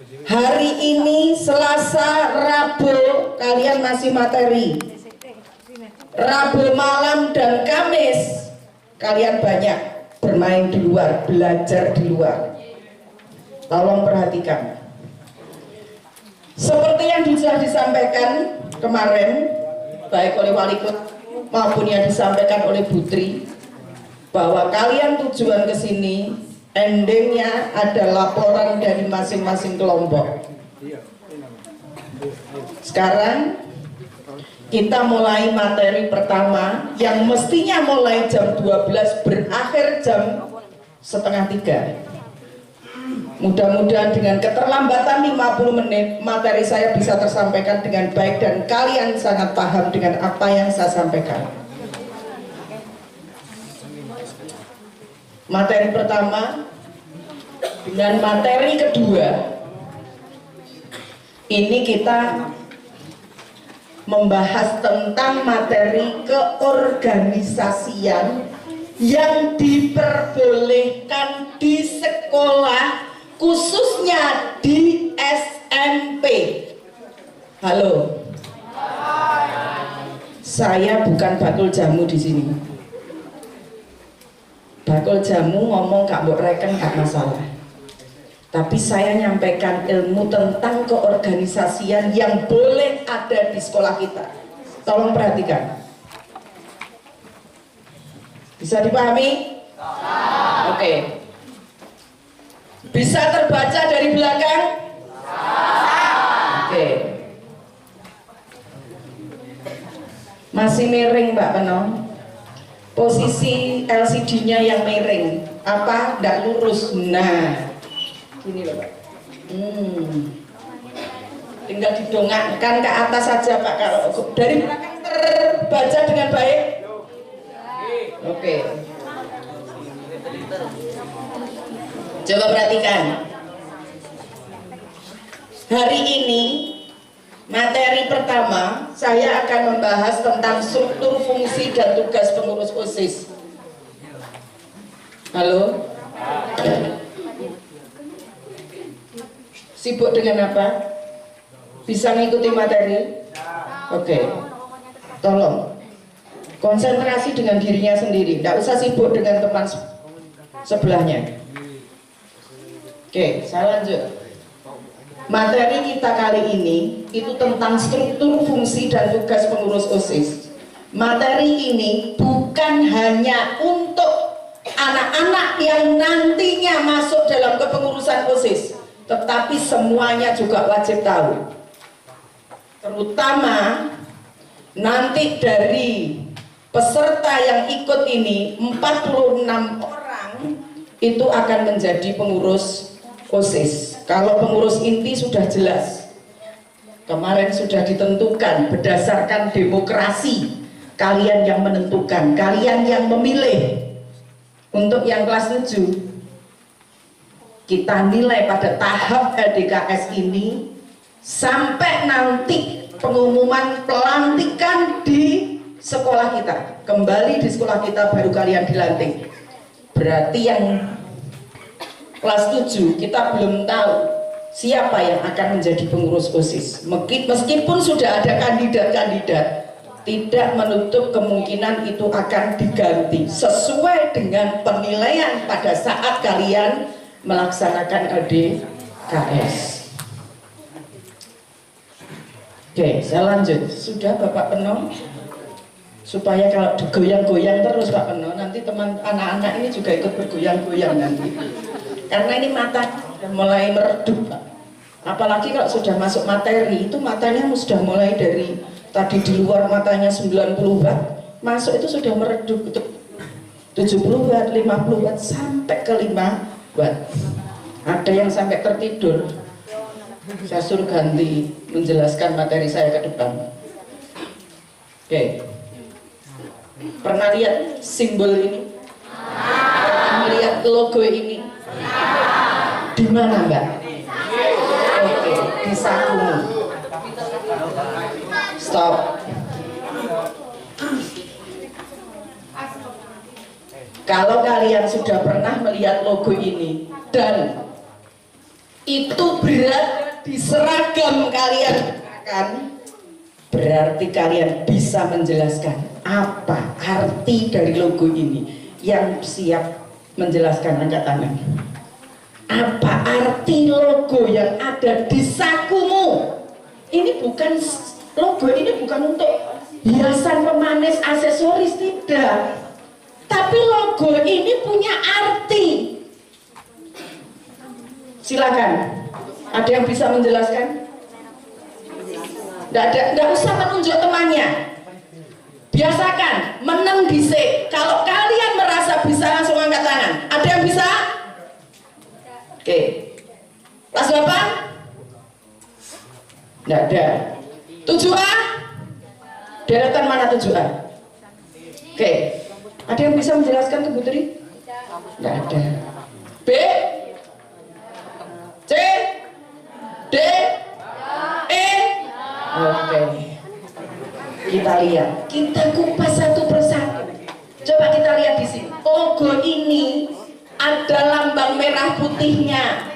Hari ini Selasa, Rabu kalian masih materi. Rabu malam dan Kamis kalian banyak bermain di luar, belajar di luar. Tolong perhatikan. Seperti yang sudah disampaikan kemarin, baik oleh wali kota maupun yang disampaikan oleh Putri, bahwa kalian tujuan ke sini endingnya ada laporan dari masing-masing kelompok. Sekarang kita mulai materi pertama yang mestinya mulai jam 12 berakhir jam setengah 3. Mudah-mudahan dengan keterlambatan 50 menit materi saya bisa tersampaikan dengan baik dan kalian sangat paham dengan apa yang saya sampaikan. Materi pertama dengan materi kedua ini kita membahas tentang materi keorganisasian yang diperbolehkan di sekolah, khususnya di SMP. Halo, saya bukan bakul jamu di sini. Bakul jamu ngomong gak mbok reken gak masalah, tapi saya nyampaikan ilmu tentang keorganisasian yang boleh ada di sekolah kita. Tolong perhatikan. Bisa dipahami? Oke. Bisa terbaca dari belakang? Oke. Masih miring Mbak Penom? Posisi LCD-nya yang miring, apa? Nggak lurus. Nah, ini loh Pak. Tinggal didongakkan ke atas saja Pak. Kalau dari belakang terbaca dengan baik. Oke. Coba perhatikan. Hari ini materi pertama, saya akan membahas tentang struktur, fungsi, dan tugas pengurus OSIS. Halo? Sibuk dengan apa? Bisa mengikuti materi? Oke. Tolong konsentrasi dengan dirinya sendiri, tidak usah sibuk dengan teman sebelahnya. Oke, saya lanjut. Materi kita kali ini itu tentang struktur, fungsi, dan tugas pengurus OSIS. Materi ini bukan hanya untuk anak-anak yang nantinya masuk dalam kepengurusan OSIS, tetapi semuanya juga wajib tahu. Terutama nanti dari peserta yang ikut ini 46 orang itu akan menjadi pengurus OSIS. Kalau pengurus inti sudah jelas, kemarin sudah ditentukan berdasarkan demokrasi. Kalian yang menentukan, kalian yang memilih. Untuk yang kelas 7, kita nilai pada tahap LDKS ini sampai nanti pengumuman pelantikan di sekolah kita. Kembali di sekolah kita baru kalian dilantik. Berarti yang kelas 7 kita belum tahu siapa yang akan menjadi pengurus OSIS. Meskipun sudah ada kandidat-kandidat, tidak menutup kemungkinan itu akan diganti sesuai dengan penilaian pada saat kalian melaksanakan LDKS. Oke, saya lanjut. Sudah Bapak Penom? Supaya kalau digoyang-goyang terus Pak Penom, nanti teman anak-anak ini juga ikut bergoyang-goyang nanti. Karena ini mata mulai meredup Pak. Apalagi kalau sudah masuk materi, itu matanya sudah mulai dari tadi di luar matanya 90 watt, masuk itu sudah meredup untuk 70 watt, 50 watt sampai ke 5 watt. Ada yang sampai tertidur. Saya suruh ganti menjelaskan materi saya ke depan. Oke. Pernah lihat simbol ini? Pernah lihat logo ini? Di mana Mbak? Oke, di sakumu. Stop. Kalau kalian sudah pernah melihat logo ini dan itu berada di seragam kalian, kan? Berarti kalian bisa menjelaskan apa arti dari logo ini. Yang siap menjelaskan angkat tangan. Apa arti logo yang ada di sakumu? Ini bukan logo, ini bukan untuk hiasan pemanis aksesoris, tidak. Tapi logo ini punya arti. Silakan. Ada yang bisa menjelaskan? Tidak usah menunjuk temannya. Biasakan menang dhisik. Kalau kalian merasa bisa langsung angkat tangan. Ada yang bisa? Oke. Kelas 8? Tidak ada. 7A? Deretan mana 7A? Oke. Ada yang bisa menjelaskan ke Putri? Tidak ada. B? C? D? E? Oke. Kita lihat, kita kupas satu persatu. Coba kita lihat di sini. Logo ini ada lambang merah putihnya.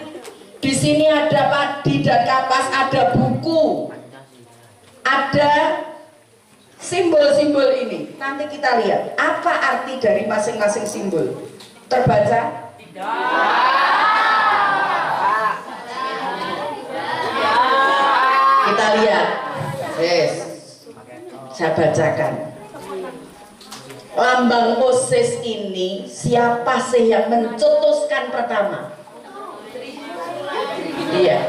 Di sini ada padi dan kapas, ada buku, ada simbol-simbol ini. Nanti kita lihat apa arti dari masing-masing simbol. Terbaca? Kita lihat. Yes. Saya bacakan. Lambang OSIS ini siapa sih yang mencetuskan pertama? Iya.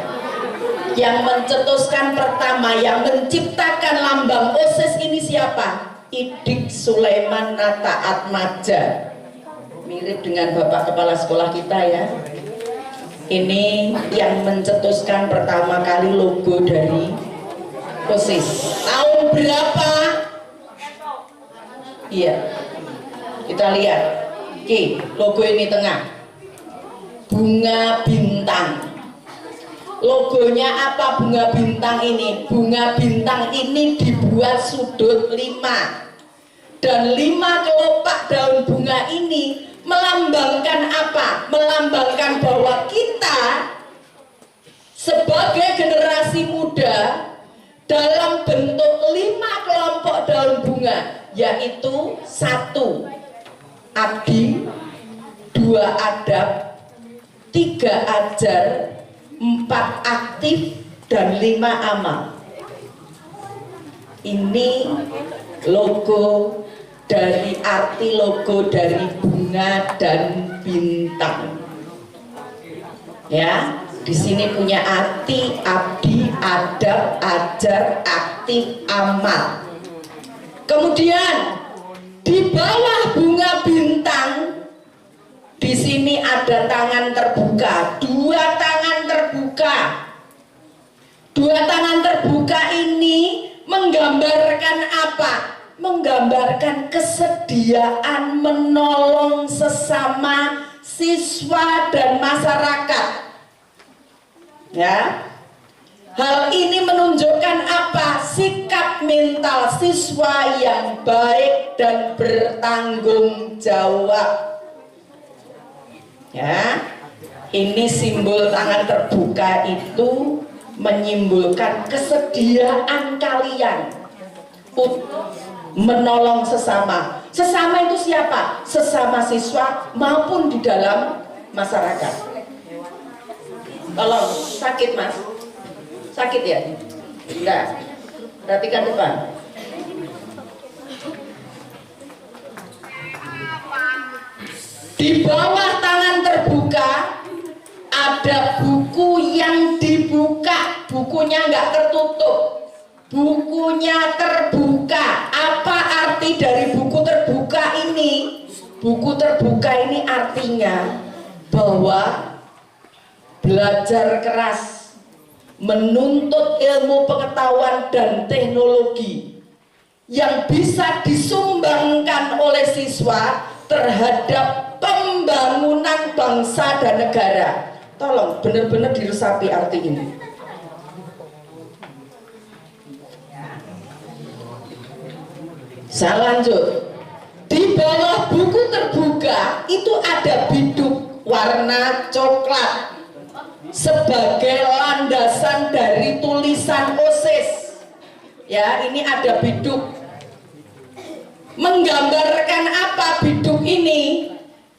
Yang mencetuskan pertama, yang menciptakan lambang OSIS ini siapa? Idik Sulaiman Nata Atmaja. Mirip dengan Bapak Kepala Sekolah kita ya. Ini yang mencetuskan pertama kali logo dari OSIS. Tahun berapa? Iya. Kita lihat. Oke, logo ini tengah. Bunga bintang. Logonya apa bunga bintang ini? Bunga bintang ini dibuat sudut 5. Dan 5 kelopak daun bunga ini melambangkan apa? Melambangkan bahwa kita sebagai generasi muda dalam bentuk 5 kelompok daun bunga, yaitu 1 abdi, 2 adab, 3 ajar, 4 aktif, dan 5 amal. Ini logo dari arti logo dari bunga dan bintang. Ya. Di sini punya arti abdi, adab, ajar, aktif, amal. Kemudian di bawah bunga bintang di sini ada tangan terbuka, 2 tangan terbuka. 2 tangan terbuka ini menggambarkan apa? Menggambarkan kesediaan menolong sesama siswa dan masyarakat. Ya, hal ini menunjukkan apa? Sikap mental siswa yang baik dan bertanggung jawab. Ya, ini simbol tangan terbuka itu menyimbolkan kesediaan kalian untuk menolong sesama. Sesama itu siapa? Sesama siswa maupun di dalam masyarakat. Tolong, sakit mas? Sakit ya? Enggak. Perhatikan depan. Di bawah tangan terbuka ada buku yang dibuka. Bukunya enggak tertutup. Bukunya terbuka. Apa arti dari buku terbuka ini? Buku terbuka ini artinya bahwa belajar keras, menuntut ilmu pengetahuan dan teknologi yang bisa disumbangkan oleh siswa terhadap pembangunan bangsa dan negara. Tolong benar-benar diresapi arti ini. Saya lanjut. Di bawah buku terbuka itu ada biduk warna coklat. sebagai landasan dari tulisan OSIS. Ya, ini ada biduk. Menggambarkan apa biduk ini?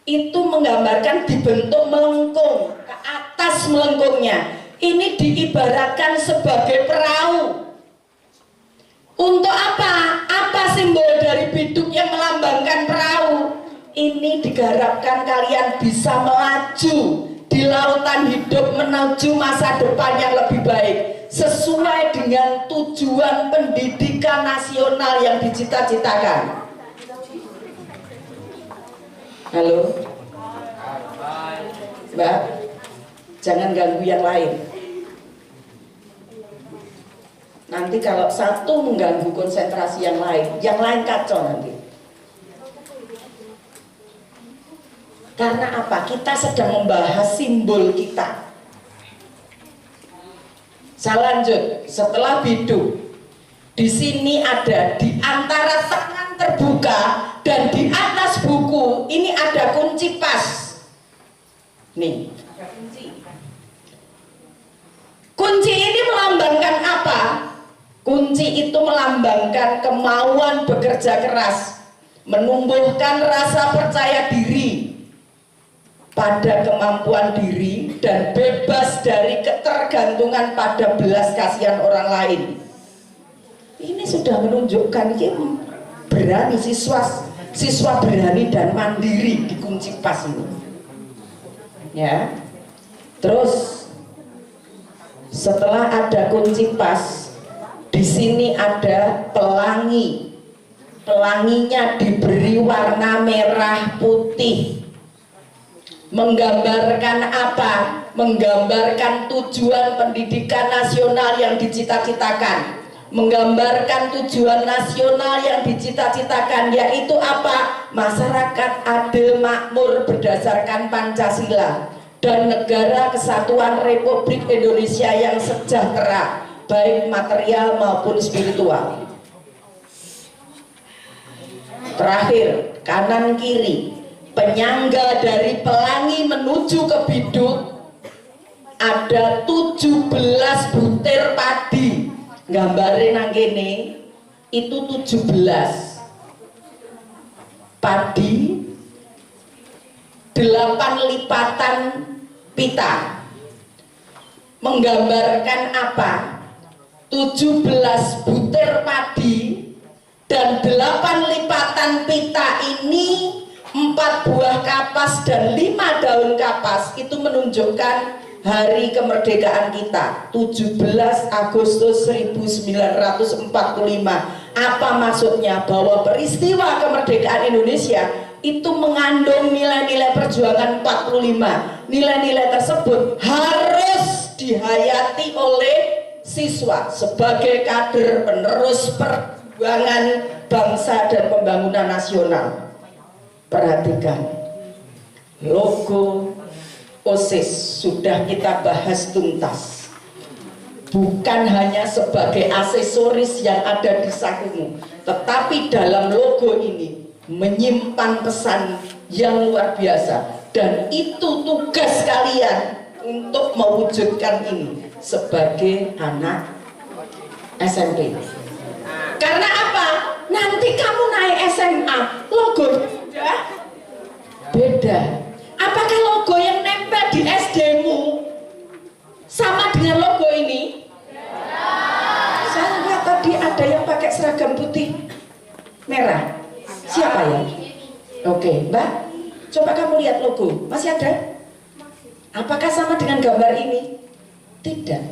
Itu menggambarkan dibentuk melengkung, ke atas melengkungnya. Ini diibaratkan sebagai perahu. Untuk apa? Apa simbol dari biduk yang melambangkan perahu? Ini diharapkan kalian bisa melaju di lautan hidup menuju masa depan yang lebih baik, sesuai dengan tujuan pendidikan nasional yang dicita-citakan. Halo Mbak, jangan ganggu yang lain. Nanti kalau satu mengganggu konsentrasi yang lain kacau nanti. Karena apa? Kita sedang membahas simbol kita. Saya lanjut. Setelah biduk, di sini ada di antara tangan terbuka dan di atas buku ini ada kunci pas. Nih. Kunci ini melambangkan apa? Kunci itu melambangkan kemauan bekerja keras, menumbuhkan rasa percaya diri pada kemampuan diri dan bebas dari ketergantungan pada belas kasihan orang lain. Ini sudah menunjukkan ini berani, siswa berani dan mandiri di kunci pas ini. Ya. Terus setelah ada kunci pas, di sini ada pelangi. Pelanginya diberi warna merah putih. Menggambarkan apa? Menggambarkan tujuan pendidikan nasional yang dicita-citakan. Menggambarkan tujuan nasional yang dicita-citakan, yaitu apa? Masyarakat adil makmur berdasarkan Pancasila dan negara kesatuan Republik Indonesia yang sejahtera, baik material maupun spiritual. Terakhir, kanan kiri, penyangga dari pelangi menuju ke biduk ada 17 butir padi. Gambarin nang kene itu 17 padi, 8 lipatan pita. Menggambarkan apa? 17 butir padi dan 8 lipatan pita ini 4 buah kapas dan 5 daun kapas. Itu menunjukkan hari kemerdekaan kita, 17 Agustus 1945. Apa maksudnya? Bahwa peristiwa kemerdekaan Indonesia itu mengandung nilai-nilai perjuangan 45. Nilai-nilai tersebut harus dihayati oleh siswa sebagai kader penerus perjuangan bangsa dan pembangunan nasional. Perhatikan, logo OSIS sudah kita bahas tuntas. Bukan hanya sebagai aksesoris yang ada di sakumu, tetapi dalam logo ini menyimpan pesan yang luar biasa. Dan itu tugas kalian untuk mewujudkan ini sebagai anak SMP. Karena apa? Nanti kamu naik SMA, logo beda. Apakah logo yang nempel di SD-mu sama dengan logo ini? Saya lihat tadi ada yang pakai seragam putih merah. Siapa ya? Oke, Mbak, coba kamu lihat logo. Masih ada? Apakah sama dengan gambar ini? Tidak.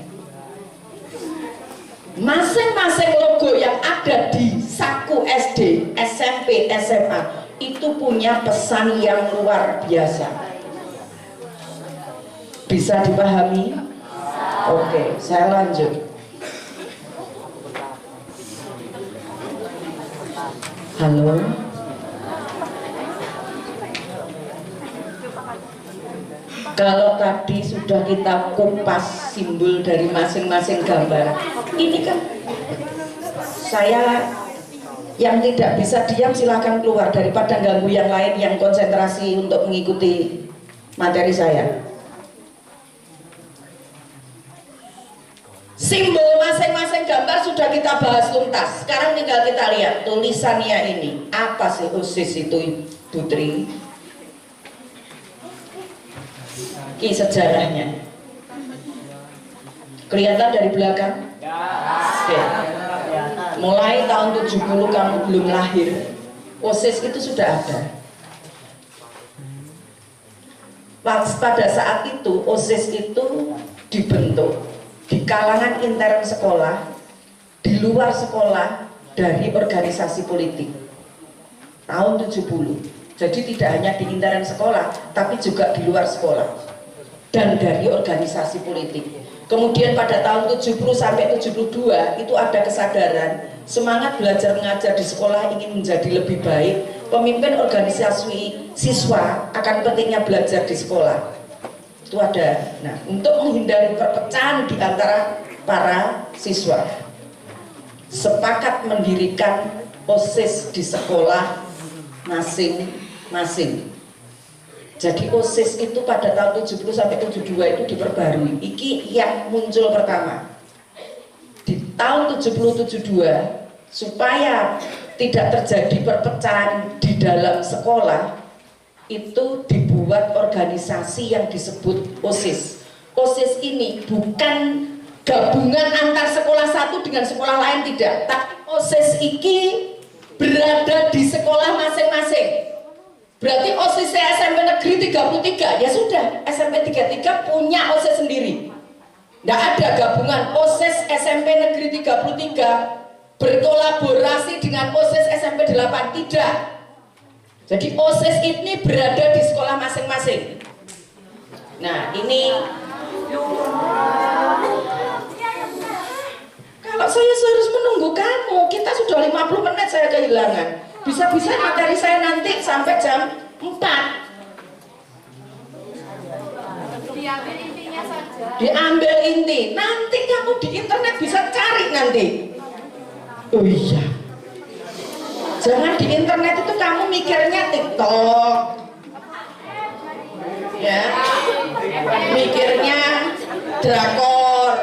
Masing-masing logo yang ada di saku SD, SMP, SMA itu punya pesan yang luar biasa. Bisa dipahami? Oke, saya lanjut. Halo. Kalau tadi sudah kita kupas simbol dari masing-masing gambar, ini kan saya yang tidak bisa diam silahkan keluar daripada ganggu yang lain yang konsentrasi untuk mengikuti materi saya. Simbol masing-masing gambar sudah kita bahas tuntas. Sekarang tinggal kita lihat tulisannya ini. Apa sih OSIS itu, Putri? Ki sejarahnya. Kelihatan dari belakang? Oke. Mulai tahun 70 kamu belum lahir, OSIS itu sudah ada. Pada saat itu OSIS itu dibentuk di kalangan intern sekolah, di luar sekolah, dari organisasi politik tahun 70. Jadi tidak hanya di intern sekolah, tapi juga di luar sekolah dan dari organisasi politik. Kemudian pada tahun 70 sampai 72 itu ada kesadaran semangat belajar mengajar di sekolah ingin menjadi lebih baik. Pemimpin organisasi siswa akan pentingnya belajar di sekolah. Itu ada. Nah, untuk menghindari perpecahan di antara para siswa, sepakat mendirikan OSIS di sekolah masing-masing. Jadi OSIS itu pada tahun 70 sampai 72 itu diperbarui. Iki yang muncul pertama. Di tahun 70-72 supaya tidak terjadi perpecahan di dalam sekolah, itu dibuat organisasi yang disebut OSIS. OSIS ini bukan gabungan antar sekolah satu dengan sekolah lain, tidak, tapi OSIS ini berada di sekolah masing-masing. Berarti OSIS SMP Negeri 33, ya sudah, SMP 33 punya OSIS sendiri. Tidak ada gabungan OSIS SMP Negeri 33 berkolaborasi dengan OSIS SMP 8, tidak. Jadi OSIS ini berada di sekolah masing-masing. Nah, ini kalau saya harus menunggu kamu, kita sudah 50 menit saya kehilangan. Bisa-bisa materi saya nanti sampai jam 4. Diambil intinya saja. Diambil inti. Nanti kamu di internet bisa cari nanti. Oh iya. Jangan di internet itu kamu mikirnya TikTok. Ya. Mikirnya drakor.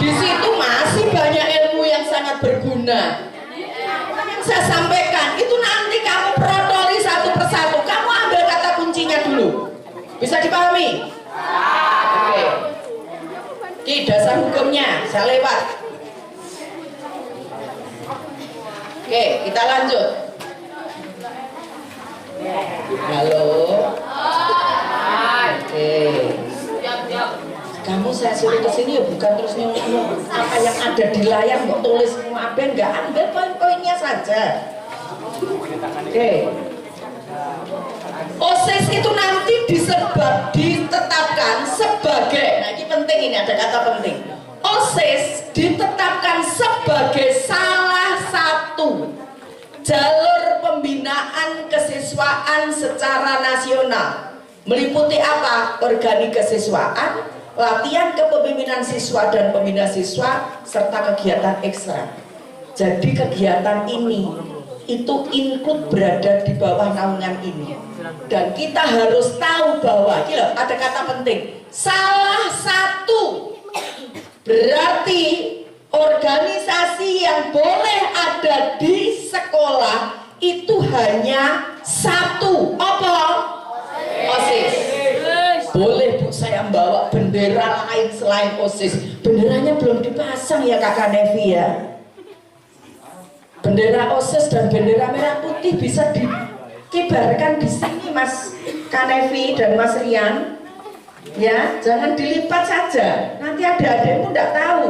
Di situ masih banyak ilmu yang sangat berguna. Saya sampaikan itu nanti kamu protoli satu persatu. Kamu ambil kata kuncinya dulu. Bisa dipahami? Oke. Oke, dasar hukumnya saya lewat. Oke, kita lanjut. Halo. Oke. Kamu saya suruh ke sini ya bukan terus ngomong apa yang ada di layar kok tulis semua, nggak ambil poin-poinnya saja. Oke. OSIS itu nanti ditetapkan sebagai, nah ini penting, ini ada kata penting. OSIS ditetapkan sebagai salah satu jalur pembinaan kesiswaan secara nasional. Meliputi apa? Organik kesiswaan, latihan kepemimpinan siswa dan pembina siswa, serta kegiatan ekstra. Jadi kegiatan ini itu include berada di bawah naungan ini. Dan kita harus tahu bahwa ada kata penting, salah satu, berarti organisasi yang boleh ada di sekolah itu hanya satu. Apa? OSIS. Boleh Bu saya membawa bendera lain selain OSIS. Benderanya belum dipasang ya Kakak Nevi ya. Bendera OSIS dan bendera merah putih bisa dikibarkan di sini Mas Kanevi dan Mas Rian. Ya, jangan dilipat saja. Nanti adik-adikmu tidak tahu.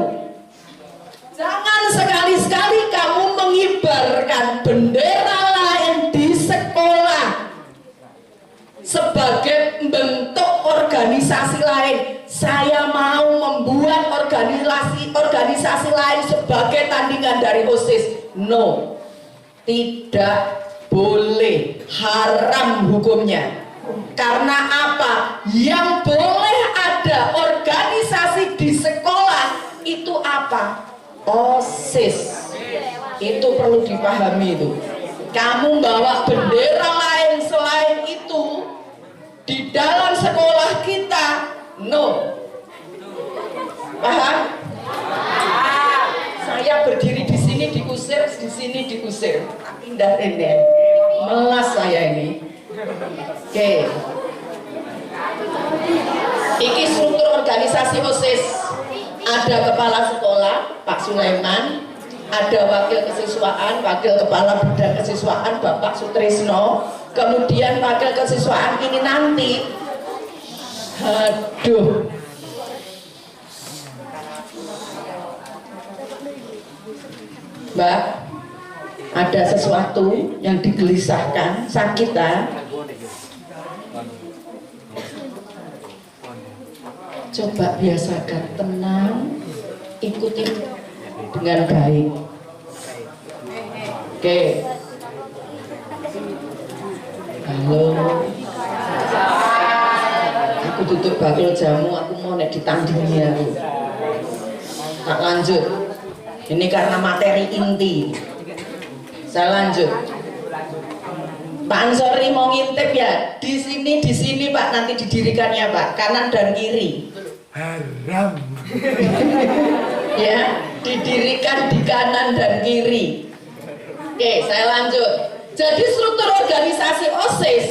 Jangan sekali-sekali kamu mengibarkan bendera lain di sekolah sebagai bentuk organisasi lain. Saya mau membuat organisasi lain sebagai tandingan dari OSIS. No, tidak boleh, haram hukumnya. Karena apa? Yang boleh ada organisasi di sekolah itu apa? OSIS. Itu perlu dipahami itu. Kamu bawa bendera lain selain itu di dalam sekolah kita, no. Paham? sini diusir. Pindah ini. Melas saya ini. Oke. Iki struktur organisasi OSIS. Ada kepala sekolah Pak Sulaiman, ada wakil kesiswaan, wakil kepala bidang kesiswaan Bapak Sutrisno, kemudian wakil kesiswaan ini nanti, aduh, Mbak, ada sesuatu yang digelisahkan, sakit ah? Coba biasakan tenang, ikuti dengan baik. Oke. Halo. Aku tutup bakul jamu, aku mau nek ditandingi aku. Tak lanjut. Ini karena materi inti. Saya lanjut. Pak Ansori mau ngintip ya? Di sini Pak, nanti didirikannya Pak, kanan dan kiri. Haram. Ya, didirikan di kanan dan kiri. Oke, saya lanjut. Jadi struktur organisasi OSIS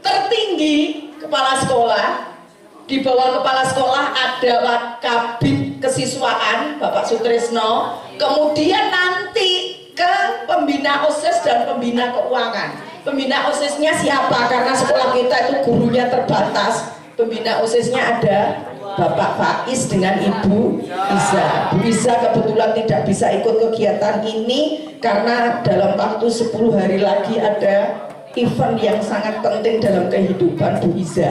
tertinggi kepala sekolah. Di bawah kepala sekolah ada Kabid Kesiswaan Bapak Sutrisno. Kemudian nanti ke pembina OSIS dan pembina keuangan. Pembina OSISnya siapa? Karena sekolah kita itu gurunya terbatas. Pembina OSISnya ada Bapak Faiz dengan Ibu Iza. Bu Iza kebetulan tidak bisa ikut kegiatan ini karena dalam waktu 10 hari lagi ada event yang sangat penting dalam kehidupan Bu Iza.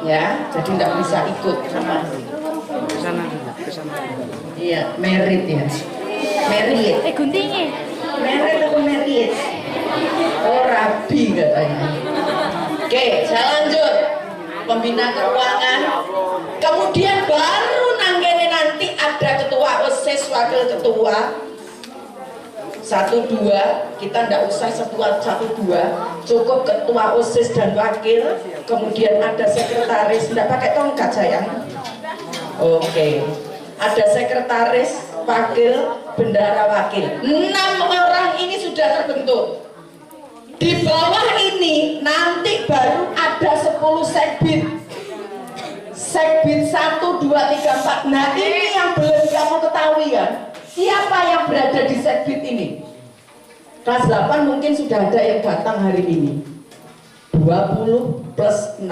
Ya, jadi tidak bisa ikut sama. Kesana. Iya, merit ya. Merit. Guntingnya. Merit atau merit? Oh, rabi katanya. Oke, saya lanjut. Pembina keuangan. Kemudian baru nanggene nanti ada ketua OSIS, wakil ketua. 1-2, kita tidak usah 1-2, cukup ketua OSIS dan wakil. Kemudian ada sekretaris, tidak pakai tongkat sayang. Oke. Ada sekretaris, wakil, bendara wakil. 6 orang ini sudah terbentuk. Di bawah ini nanti baru ada 10 sekbid. Sekbid 1, 2, 3, 4. Nah ini yang belum kamu ketahui kan. Siapa yang berada di sekbid ini? Kelas 8 mungkin sudah ada yang datang hari ini. 20 plus 6.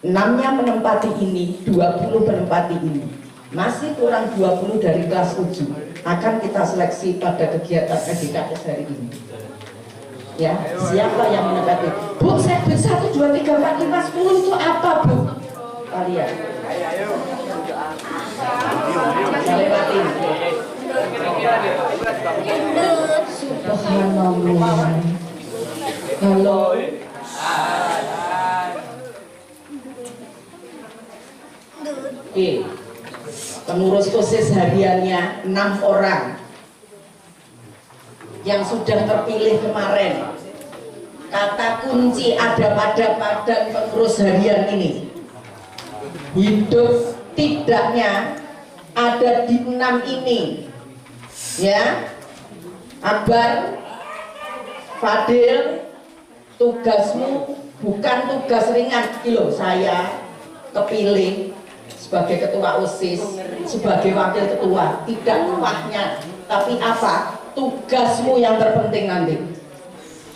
6-nya menempati ini, 20 menempati ini. Masih kurang 20 dari kelas 7. Akan kita seleksi pada kegiatan SDKS hari ini. Ya, siapa yang menempati? Bu, sekbid 1, 2, 3, 4, 5, 10 itu apa, Bu? Kalian. Saya lewatin. Subhanallah. Halo. Oke. Pengurus OSIS hariannya 6 orang yang sudah terpilih kemarin. Kata kunci ada pada pengurus harian ini. Hidup tidaknya ada di 6 ini. Ya. Akbar, Fadil, tugasmu bukan tugas ringan. Saya kepilih sebagai ketua OSIS, sebagai wakil ketua, tidak upahnya, tapi apa? Tugasmu yang terpenting nanti.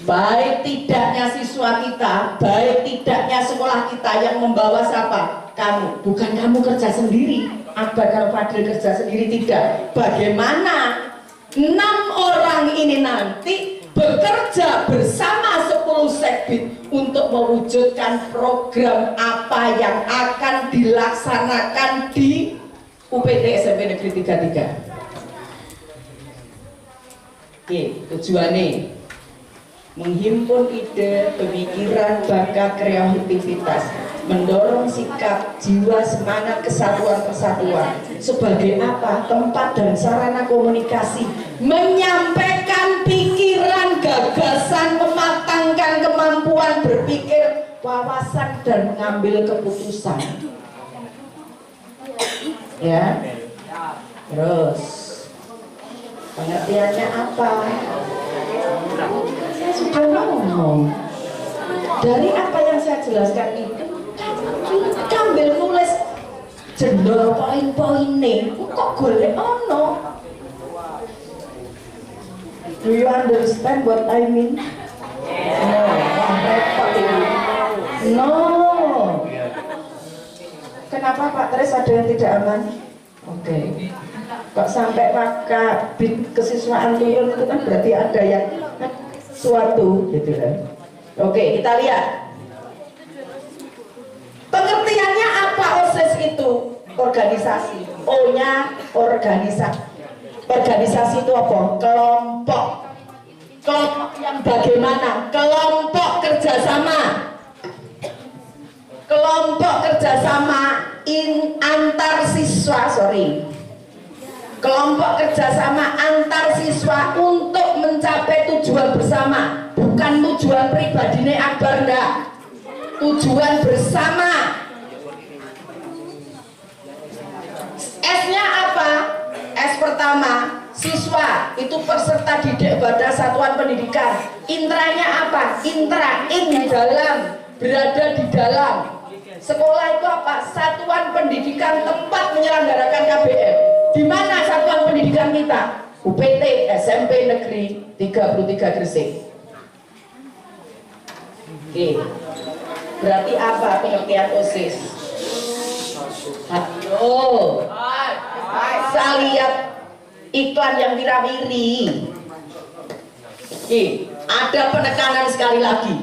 Baik tidaknya siswa kita, baik tidaknya sekolah kita yang membawa siapa? Kamu, bukan kamu kerja sendiri. Akbar kalau Fadil kerja sendiri, tidak. Bagaimana 6 orang ini nanti bekerja bersama 10 sekbid untuk mewujudkan program apa yang akan dilaksanakan di UPT SMP Negeri 33. Oke, tujuannya menghimpun ide, pemikiran, bakat, kreativitas, mendorong sikap, jiwa, semangat, kesatuan persatuan. Sebagai apa? Tempat dan sarana komunikasi, menyampaikan pikiran, gagasan, mematangkan kemampuan berpikir, wawasan, dan mengambil keputusan. Ya, terus Pengertiannya apa? Saya sudah ngomong. Dari apa yang saya jelaskan itu, ambil nulis jendol poin-poinnya. Kok golek ono? Do you understand what I mean? No, repot ini. No. Kenapa Pak Tres ada yang tidak aman? Oke. Kok sampai maka kesiswaan turun itu kan berarti ada yang suatu gitu kan. Oke, kita lihat. Pengertiannya apa OSIS itu? Organisasi. O-nya organisasi. Organisasi itu apa? Kelompok. Kelompok yang bagaimana? Kelompok kerjasama. Kelompok kerjasama antar siswa, kelompok kerjasama antar siswa untuk mencapai tujuan bersama, bukan tujuan pribadi Akbar, enggak, tujuan bersama. S-nya apa? S pertama, siswa itu peserta didik pada satuan pendidikan. Intranya apa? Intra, dalam, berada di dalam. Sekolah itu apa? Satuan pendidikan tempat menyelenggarakan KBM. Di mana satuan pendidikan kita? UPT SMP Negeri 33 Gresik. Oke. Berarti apa pengertian OSIS? Ayo. Saya lihat iklan yang wirawiri. Oke, ada penekanan sekali lagi.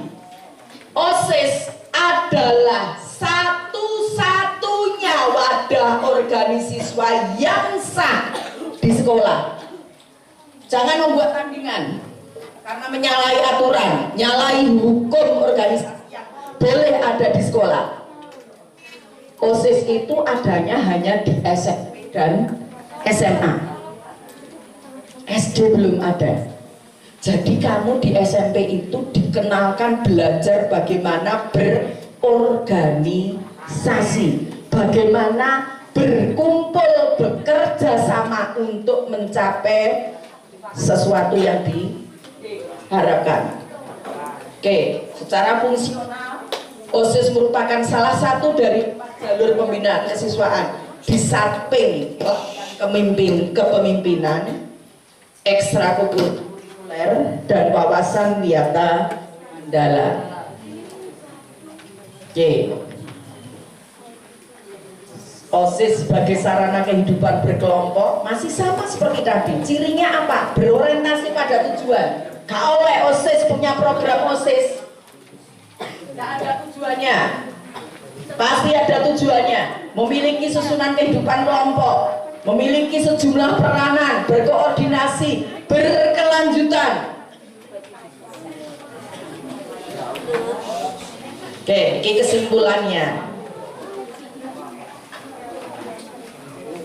OSIS adalah satu-satunya wadah organisasi siswa yang sah di sekolah. Jangan membuat tandingan karena menyalahi aturan, menyalahi hukum organisasi yang boleh ada di sekolah. OSIS itu adanya hanya di SMP dan SMA. SD belum ada. Jadi kamu di SMP itu dikenalkan belajar bagaimana berorganisasi, bagaimana berkumpul, bekerja sama untuk mencapai sesuatu yang diharapkan. Oke, secara fungsional OSIS merupakan salah satu dari jalur pembinaan kesiswaan di samping kepemimpinan, ekstrakurikuler dan wawasan wisata andalan. Oke. OSIS sebagai sarana kehidupan berkelompok masih sama seperti tadi. Cirinya apa? Berorientasi pada tujuan. Kalau oleh OSIS punya program OSIS, tidak ada tujuannya. Pasti ada tujuannya. Memiliki susunan kehidupan kelompok, memiliki sejumlah peranan, berkoordinasi, berkelanjutan. Oke, ini kesimpulannya.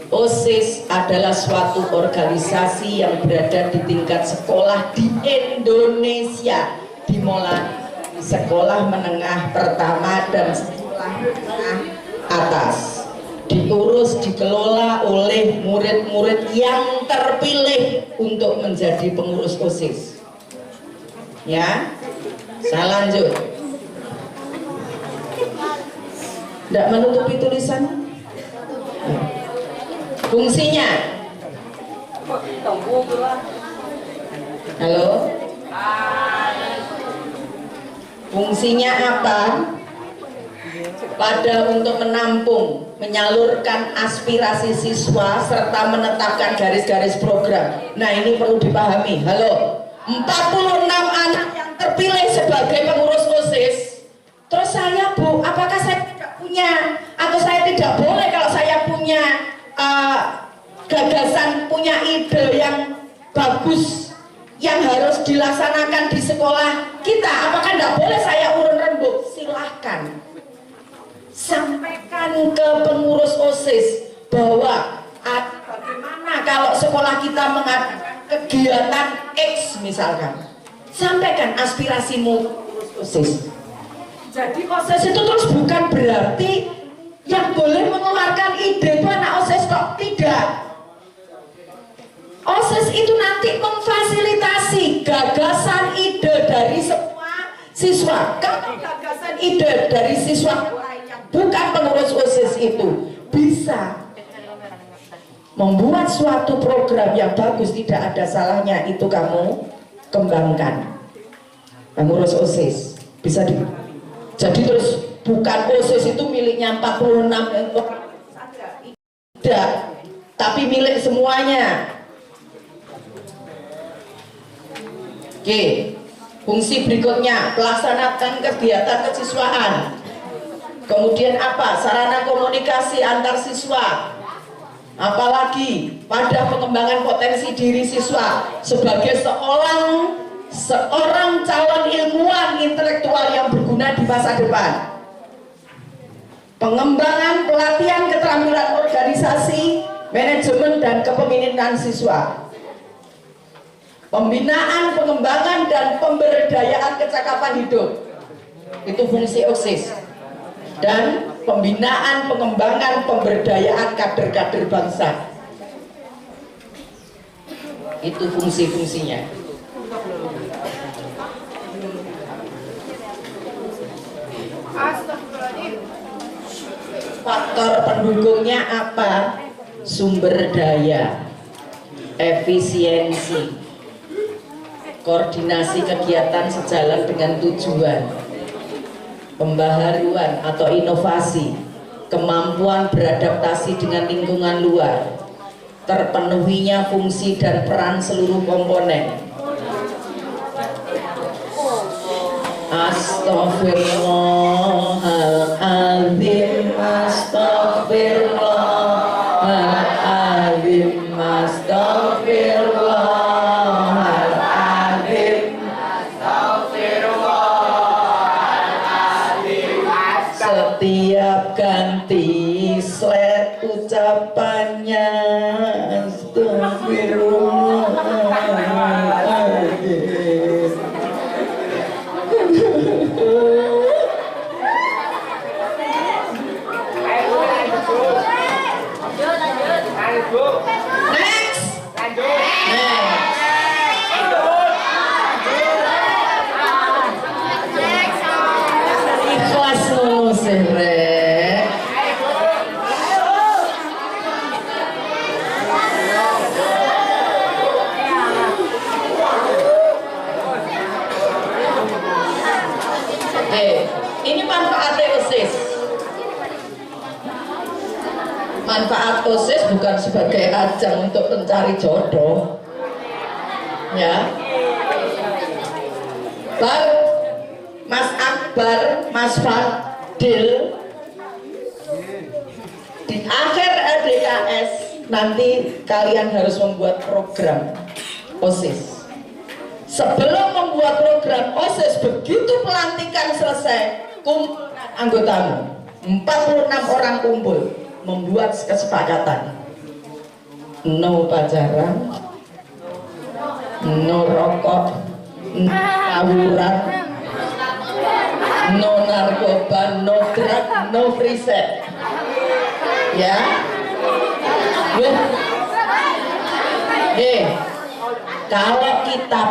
OSIS adalah suatu organisasi yang berada di tingkat sekolah di Indonesia, dimulai di sekolah menengah pertama dan sekolah menengah atas. Diurus, dikelola oleh murid-murid yang terpilih untuk menjadi pengurus OSIS. Ya, saya lanjut. Tidak menutupi tulisan. Fungsinya. Halo. Fungsinya apa? Pada untuk menampung, menyalurkan aspirasi siswa serta menetapkan garis-garis program. Nah, ini perlu dipahami. Halo, 46 anak yang terpilih sebagai pengurus OSIS. Terus saya, Bu, apakah saya tidak punya atau saya tidak boleh kalau saya punya gagasan, punya ide yang bagus yang harus dilaksanakan di sekolah kita? Apakah tidak boleh saya urun rembuk? Silahkan. Sampaikan ke pengurus OSIS bahwa bagaimana kalau sekolah kita mengadakan kegiatan X misalkan. Sampaikan aspirasimu pengurus OSIS. Jadi OSIS itu terus bukan berarti yang boleh mengeluarkan ide itu anak OSIS kok, tidak. OSIS itu nanti gagasan ide dari semua siswa. Kalau gagasan ide dari siswa bukan pengurus OSIS itu bisa membuat suatu program yang bagus, tidak ada salahnya itu kamu kembangkan. Pengurus OSIS bisa jadi terus bukan OSIS itu miliknya 46 orang tidak, tapi milik semuanya. Oke, fungsi berikutnya melaksanakan kegiatan kesiswaan. Kemudian apa? Sarana komunikasi antar siswa. Apalagi pada pengembangan potensi diri siswa sebagai seorang calon ilmuwan intelektual yang berguna di masa depan. Pengembangan pelatihan keterampilan organisasi, manajemen dan kepemimpinan siswa. Pembinaan, pengembangan dan pemberdayaan kecakapan hidup. Itu fungsi OSIS. Dan pembinaan, pengembangan, pemberdayaan kader-kader bangsa. Itu fungsi-fungsinya. Faktor pendukungnya apa? Sumber daya, efisiensi, koordinasi kegiatan sejalan dengan tujuan, pembaharuan atau inovasi, kemampuan beradaptasi dengan lingkungan luar, terpenuhinya fungsi dan peran seluruh komponen. Astaghfirullahaladzim, astaghfirullahaladzim, astaghfirullahaladzim, astaghfirullahaladzim. Setiap ganti slide ucapannya astaghfirullahaladzim. Ikhlas lulus rek. Ini manfaat OSIS. Manfaat OSIS bukan sebagai ajang untuk mencari jodoh, ya. Baru Mas Akbar, Mas Fadil di akhir LDKS nanti kalian harus membuat program OSIS. Sebelum membuat program OSIS, begitu pelantikan selesai, kumpul anggotamu 46 orang kumpul membuat kesepakatan, no pacaran, no rokok, no tawuran, no narkoba, no drug, no free sex, ya. Kalau kita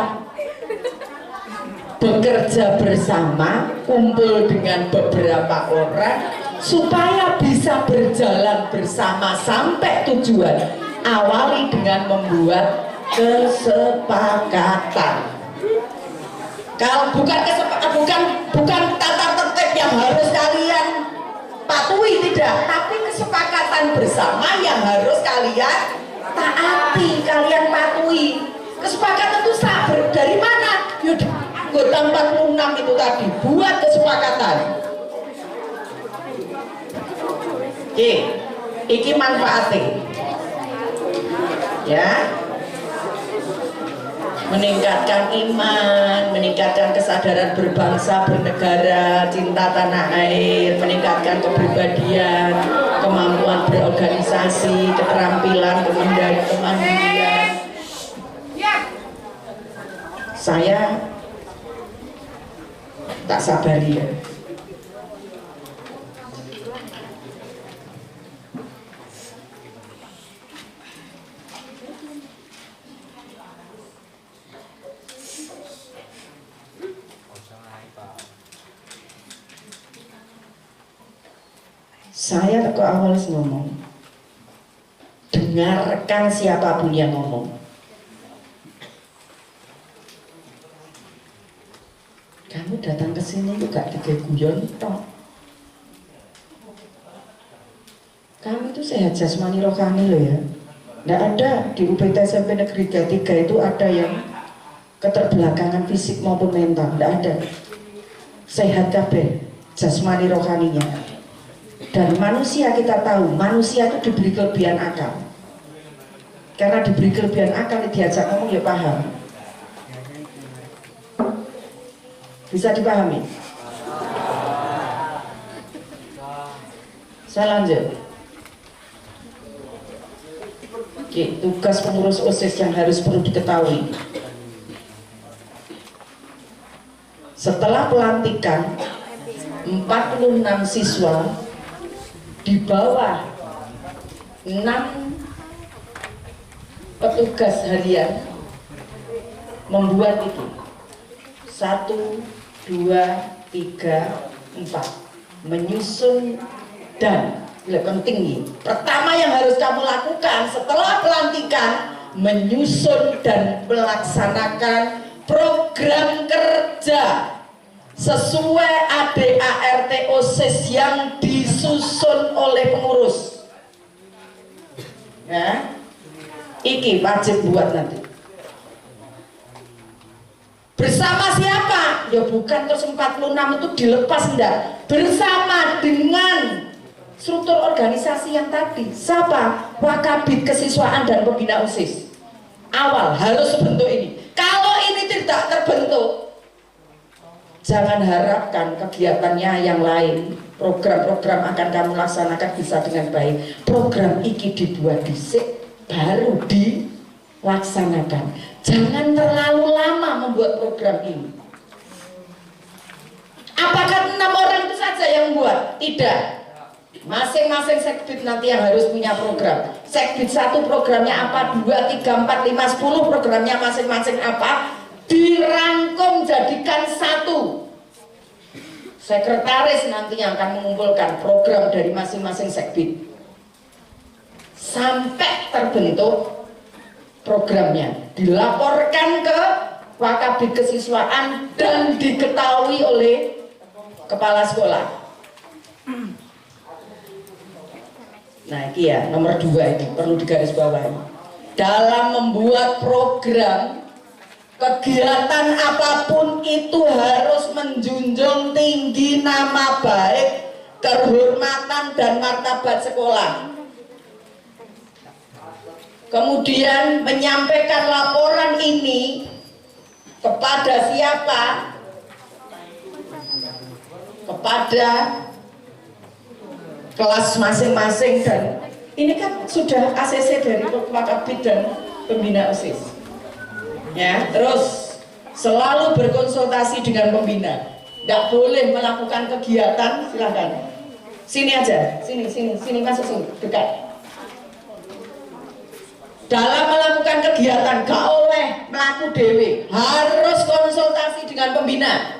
bekerja bersama, kumpul dengan beberapa orang supaya bisa berjalan bersama sampai tujuan, awali dengan membuat kesepakatan. Kalau bukan tata tertib yang harus kalian patuhi, tidak, tapi kesepakatan bersama yang harus kalian taati, kalian patuhi. Kesepakatan itu dari mana? Yaudah, anggota 46 itu tadi buat kesepakatan. Oke, iki manfaatnya, ya, meningkatkan iman, meningkatkan kesadaran berbangsa, bernegara, cinta tanah air, meningkatkan kepribadian, kemampuan berorganisasi, keterampilan, kemandirian. Saya tak sabar ya. Saya teko awal ngomong, dengarkan siapapun yang ngomong. Kamu datang ke sini juga digeguyon toh. Kamu itu sehat jasmani rohani loh ya. Nggak ada di UPT SMP Negeri 33 itu ada yang keterbelakangan fisik maupun mental, nggak ada. Sehat kabeh jasmani rohaninya. Dan manusia kita tahu, manusia itu diberi kelebihan akal. Karena diberi kelebihan akal, diajak ngomong ya paham. Bisa dipahami? Saya lanjut. Oke, tugas pengurus OSIS yang harus perlu diketahui. Setelah pelantikan, 46 siswa di bawah 6 petugas harian membuat itu 1, 2, 3, 4 menyusun dan penting nih. Pertama yang harus kamu lakukan setelah pelantikan, menyusun dan melaksanakan program kerja sesuai ADART OSIS yang disusun oleh pengurus. Ya, iki wajib buat nanti. Bersama siapa? Ya bukan terus 46 itu dilepas, enggak. Bersama dengan struktur organisasi yang tadi. Siapa? Wakabit Kesiswaan dan Pembina OSIS. Awal harus bentuk ini. Kalau ini tidak terbentuk, jangan harapkan kegiatannya yang lain, program-program akan kamu laksanakan bisa dengan baik. Program iki dibuat dhisik baru dilaksanakan. Jangan terlalu lama membuat program ini. Apakah 6 orang itu saja yang membuat? Tidak. Masing-masing sekbid nanti yang harus punya program. Sekbid 1 programnya apa, 2, 3, 4, 5, 10 programnya masing-masing apa, dirangkum jadikan satu. Sekretaris nanti yang akan mengumpulkan program dari masing-masing sekbid sampai terbentuk programnya, dilaporkan ke Wakabit Kesiswaan dan diketahui oleh kepala sekolah. Nah ini ya nomor 2 ini perlu digarisbawahi. Dalam membuat program, kegiatan apapun itu harus menjunjung tinggi nama baik, kehormatan dan martabat sekolah. Kemudian menyampaikan laporan ini kepada siapa? Kepada kelas masing-masing, dan ini kan sudah ACC dari Wakabit dan Pembina OSIS. Ya, terus selalu berkonsultasi dengan pembina. Tidak boleh melakukan kegiatan, silahkan. Sini aja, sini masuk sini, dekat. Dalam melakukan kegiatan gak oleh melaku dewe, harus konsultasi dengan pembina.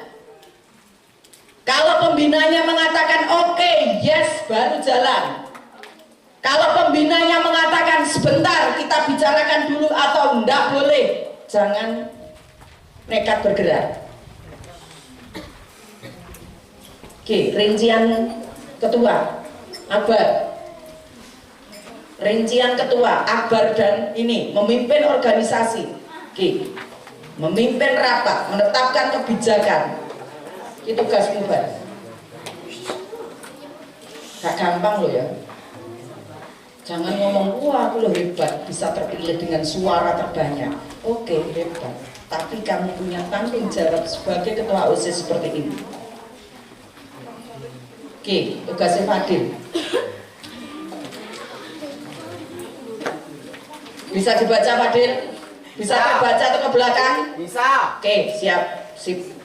Kalau pembinanya mengatakan oke, yes, baru jalan. Kalau pembinanya mengatakan sebentar kita bicarakan dulu atau enggak boleh, jangan nekat bergerak. Oke, rincian ketua akbar. Rincian ketua akbar dan ini memimpin organisasi. Oke. Memimpin rapat, menetapkan kebijakan. Itu tugasmu, Bar. Gak gampang loh ya. Jangan ngomong, wah aku loh hebat, bisa terpilih dengan suara terbanyak. Oke, hebat. Tapi kamu punya tanggung jawab sebagai ketua OSIS seperti ini. Oke, tugasnya Fadil. Bisa dibaca Fadil? Bisa dibaca atau ke belakang? Bisa. Oke, siap. Sip.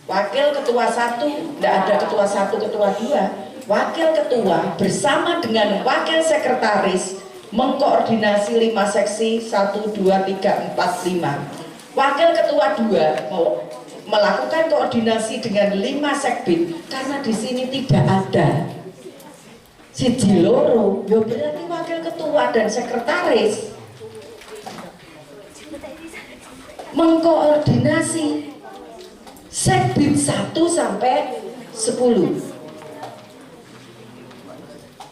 Wakil ketua 1, tidak ada ketua 1, ketua 2. Wakil ketua bersama dengan wakil sekretaris mengkoordinasi 5 seksi 1, 2, 3, 4, 5. Wakil ketua 2 mau melakukan koordinasi dengan 5 sekbid karena di sini tidak ada siji loro, ya berarti wakil ketua dan sekretaris mengkoordinasi sekbid 1 sampai 10.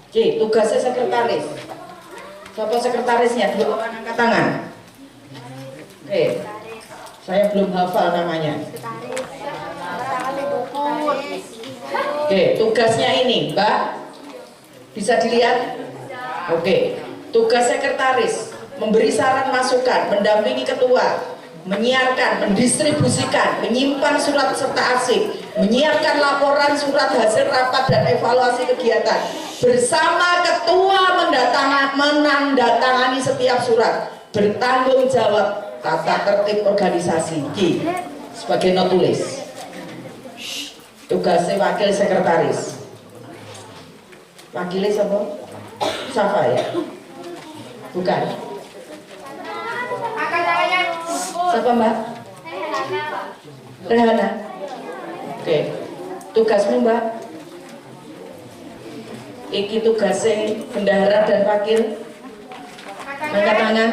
Oke, tugasnya sekretaris. Siapa sekretarisnya? Dua orang angkat tangan. Oke, saya belum hafal namanya. Oke, tugasnya ini, Mbak. Bisa dilihat? Oke, tugas sekretaris memberi saran masukan, mendampingi ketua, menyiarkan, mendistribusikan, menyimpan surat serta arsip, menyiapkan laporan surat hasil rapat dan evaluasi kegiatan. Bersama ketua menandatangani setiap surat, bertanggung jawab tata tertib organisasi. Sebagai notulis. Tugasnya wakil sekretaris. Wakilnya siapa? Safa ya? Bukan. Siapa Mbak? Rehana. Oke. Tugasmu Mbak? Iki tugasnya bendahara dan wakil. Angkat tangan.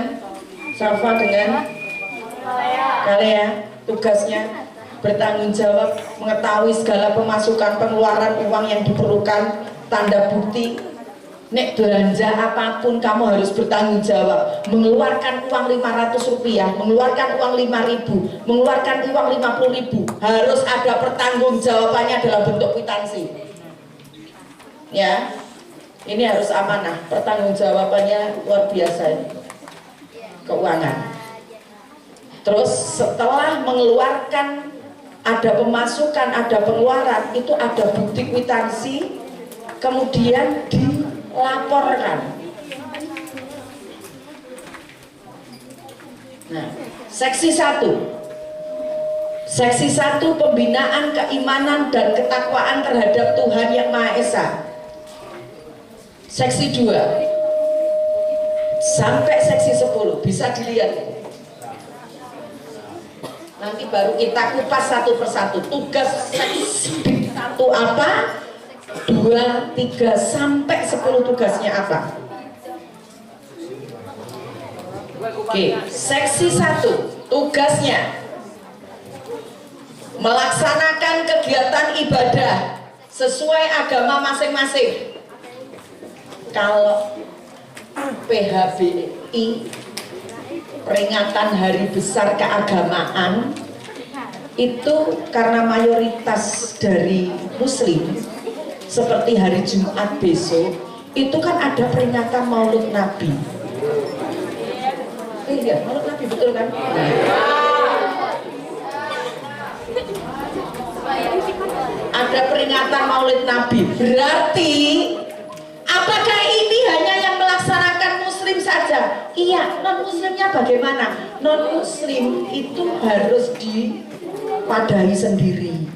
Safa dengan Kalea. Tugasnya bertanggung jawab, mengetahui segala pemasukan pengeluaran uang yang diperlukan, tanda bukti. Nek belanja apapun kamu harus bertanggung jawab. Mengeluarkan uang 500 rupiah, mengeluarkan uang 5.000, mengeluarkan uang 50.000, harus ada pertanggung jawabannya dalam bentuk kwitansi. Ya, ini harus amanah. Pertanggung jawabannya luar biasa ini. Keuangan. Terus setelah mengeluarkan, ada pemasukan, ada pengeluaran, itu ada bukti kwitansi, kemudian dilaporkan. Nah, seksi 1. Seksi 1 pembinaan keimanan dan ketakwaan terhadap Tuhan Yang Maha Esa. Seksi 2 sampai seksi 10 bisa dilihat. Nanti baru kita kupas satu persatu. Tugas seksi 1 apa? 2, 3 sampai 10 tugasnya apa? Oke, seksi 1 tugasnya melaksanakan kegiatan ibadah sesuai agama masing-masing. Kalau PHBI peringatan Hari Besar Keagamaan itu karena mayoritas dari Muslim, seperti hari Jumat besok itu kan ada peringatan Maulid Nabi. Iya, Maulid Nabi betul kan? Ada peringatan Maulid Nabi. Berarti apakah ini hanya yang melaksanakan Muslim saja? Iya, non-Muslimnya bagaimana? Non-Muslim itu harus dipadai sendiri.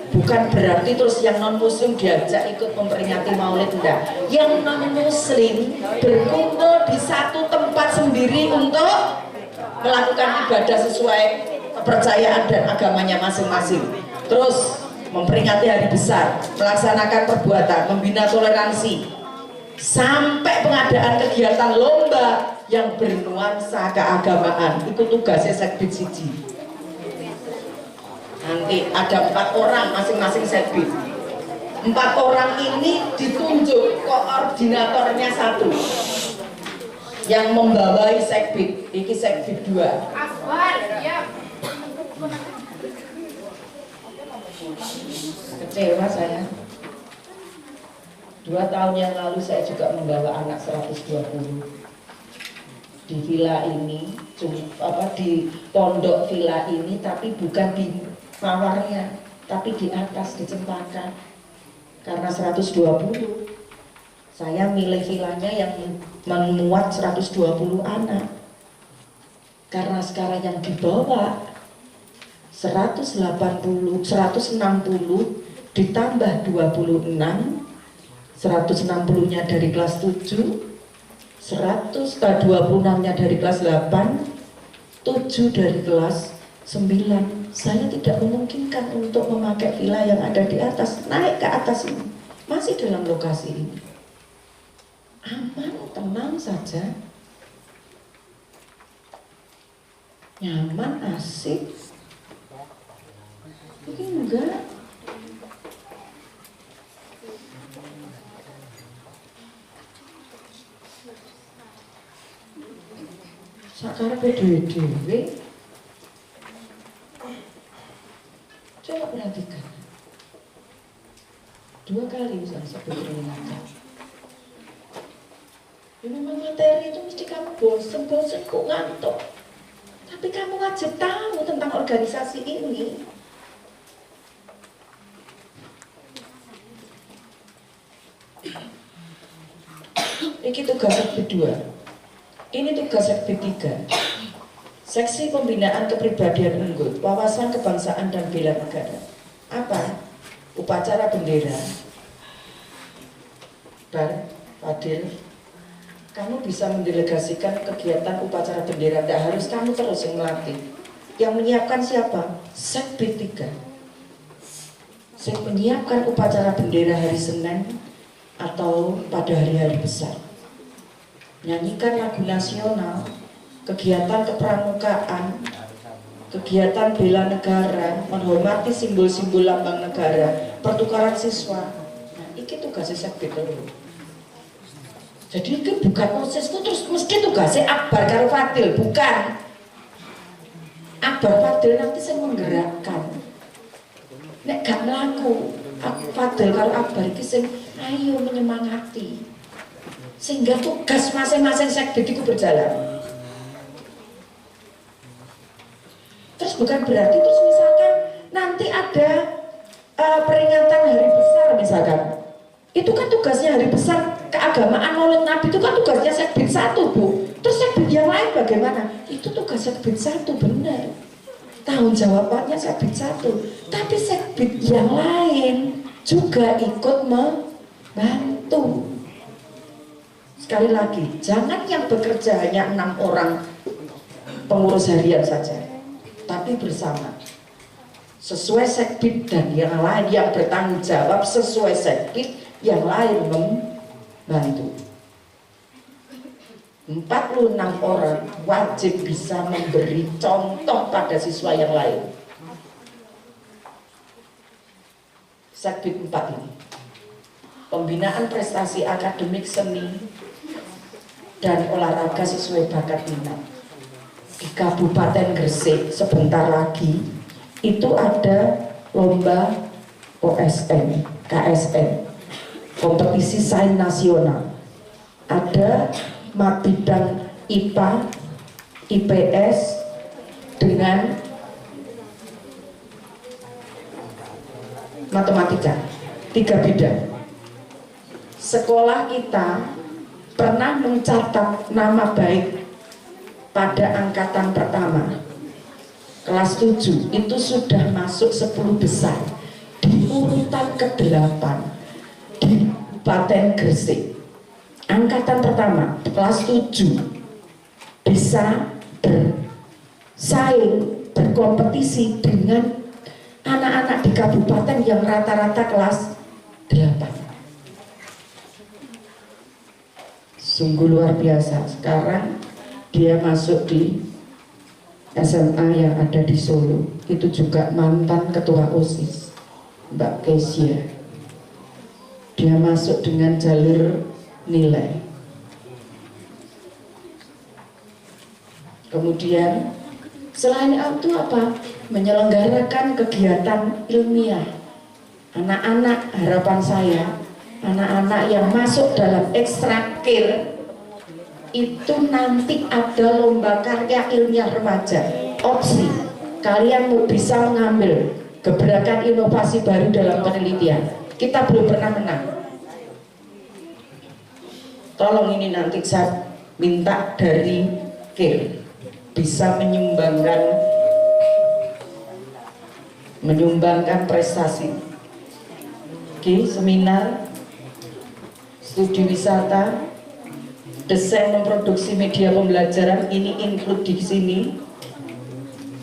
Bukan berarti terus yang non-Muslim diajak ikut memperingati Maulid, enggak. Yang non-Muslim berkumpul di satu tempat sendiri untuk melakukan ibadah sesuai kepercayaan dan agamanya masing-masing. Terus memperingati hari besar, melaksanakan perbuatan, membina toleransi, sampai pengadaan kegiatan lomba yang bernuansa keagamaan. Itu tugasnya Sekbid Siji. Nanti ada 4 orang masing-masing Sekbid. 4 orang ini ditunjuk koordinatornya 1 yang membawai Sekbid. Ini Sekbid 2. Kecewa saya. 2 tahun yang lalu saya juga membawa anak 120 di villa ini, di pondok villa ini, tapi bukan di mawarnya, tapi di atas, di Cempaka. Karena 120 saya milih villanya yang memuat 120 anak. Karena sekarang yang dibawa 160 ditambah 26, 160-nya dari kelas 7, 26-nya dari kelas 8, 7 dari kelas 9. Saya tidak memungkinkan untuk memakai villa yang ada di atas, naik ke atas ini, masih dalam lokasi ini. aman, tenang saja, nyaman, asik. Ini enggak. Sakarepe dhewe-dhewe. Coba perhatikan. 2 kali misalnya sebelum ngajar. Ya memang materi itu mesti kamu bosen kok ngantuk. Tapi kamu wajib tahu tentang organisasi ini. Ini tugas kedua. Ini tugas ketiga. Seksi pembinaan kepribadian unggul, wawasan kebangsaan dan bela negara. Apa? Upacara bendera. Fadil, kamu bisa mendelegasikan kegiatan upacara bendera. Tidak harus kamu terus yang melatih. Yang menyiapkan siapa? Sekbid 3. Saya menyiapkan upacara bendera hari Senin atau pada hari-hari besar. Nyanyikan lagu nasional, kegiatan kepramukaan, kegiatan bela negara, menghormati simbol-simbol lambang negara, pertukaran siswa. Nah, ini tugasnya Sekbid dulu. Jadi ini bukan OSIS terus mesti tugasnya Akbar karo Fadil, bukan. Akbar Fadil nanti saya menggerakkan. Nek gak melaku, Fadil karo Akbar ini saya ayo menyemangati. Sehingga tugas masing-masing Sekbid itu berjalan. Terus bukan berarti terus misalkan nanti ada peringatan hari besar misalkan. Itu kan tugasnya hari besar keagamaan Maulid Nabi itu kan tugasnya Sekbid 1, Bu. Terus Sekbid yang lain bagaimana? Itu tugas Sekbid 1, benar. Tanggung jawabannya Sekbid 1. Tapi Sekbid yang lain juga ikut membantu. Sekali lagi, jangan yang bekerja hanya 6 orang pengurus harian saja, tapi bersama. Sesuai Sekbid dan yang lain yang bertanggung jawab sesuai Sekbid, yang lain membantu. 46 orang wajib bisa memberi contoh pada siswa yang lain. Sekbid 4 ini. Pembinaan prestasi akademik seni dan olahraga sesuai bakat minat. Di Kabupaten Gresik sebentar lagi itu ada lomba OSN, KSN, kompetisi sains nasional. Ada bidang IPA, IPS dengan matematika, 3 bidang. Sekolah kita pernah mencatat nama baik pada angkatan pertama kelas 7 itu sudah masuk 10 besar di urutan ke-8 di Kabupaten Gresik. Angkatan pertama kelas 7 bisa bersaing, berkompetisi dengan anak-anak di kabupaten yang rata-rata kelas 8. Sungguh luar biasa. Sekarang dia masuk di SMA yang ada di Solo. Itu juga mantan ketua OSIS, Mbak Kesia. Dia masuk dengan jalur nilai. Kemudian selain itu apa? Menyelenggarakan kegiatan ilmiah. Anak-anak, harapan saya, anak-anak yang masuk dalam ekstrakir itu nanti ada lomba karya ilmiah remaja. Opsi kalian bisa mengambil gebrakan inovasi baru dalam penelitian. Kita belum pernah menang. Tolong ini nanti saya minta dari KIR bisa menyumbangkan prestasi. Oke, seminar studi wisata, desain memproduksi media pembelajaran ini include di sini.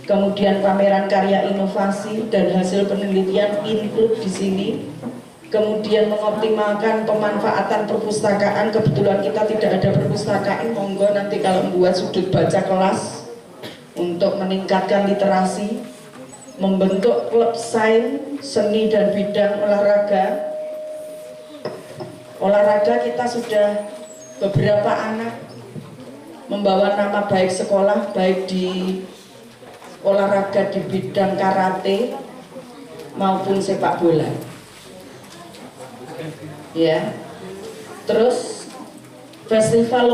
Kemudian pameran karya inovasi dan hasil penelitian include di sini. kemudian mengoptimalkan pemanfaatan perpustakaan. Kebetulan kita tidak ada perpustakaan, monggo nanti kalau membuat sudut baca kelas untuk meningkatkan literasi, membentuk klub sains, seni dan bidang olahraga. Olahraga kita sudah beberapa anak membawa nama baik sekolah, baik di olahraga di bidang karate maupun sepak bola. Ya. Terus festival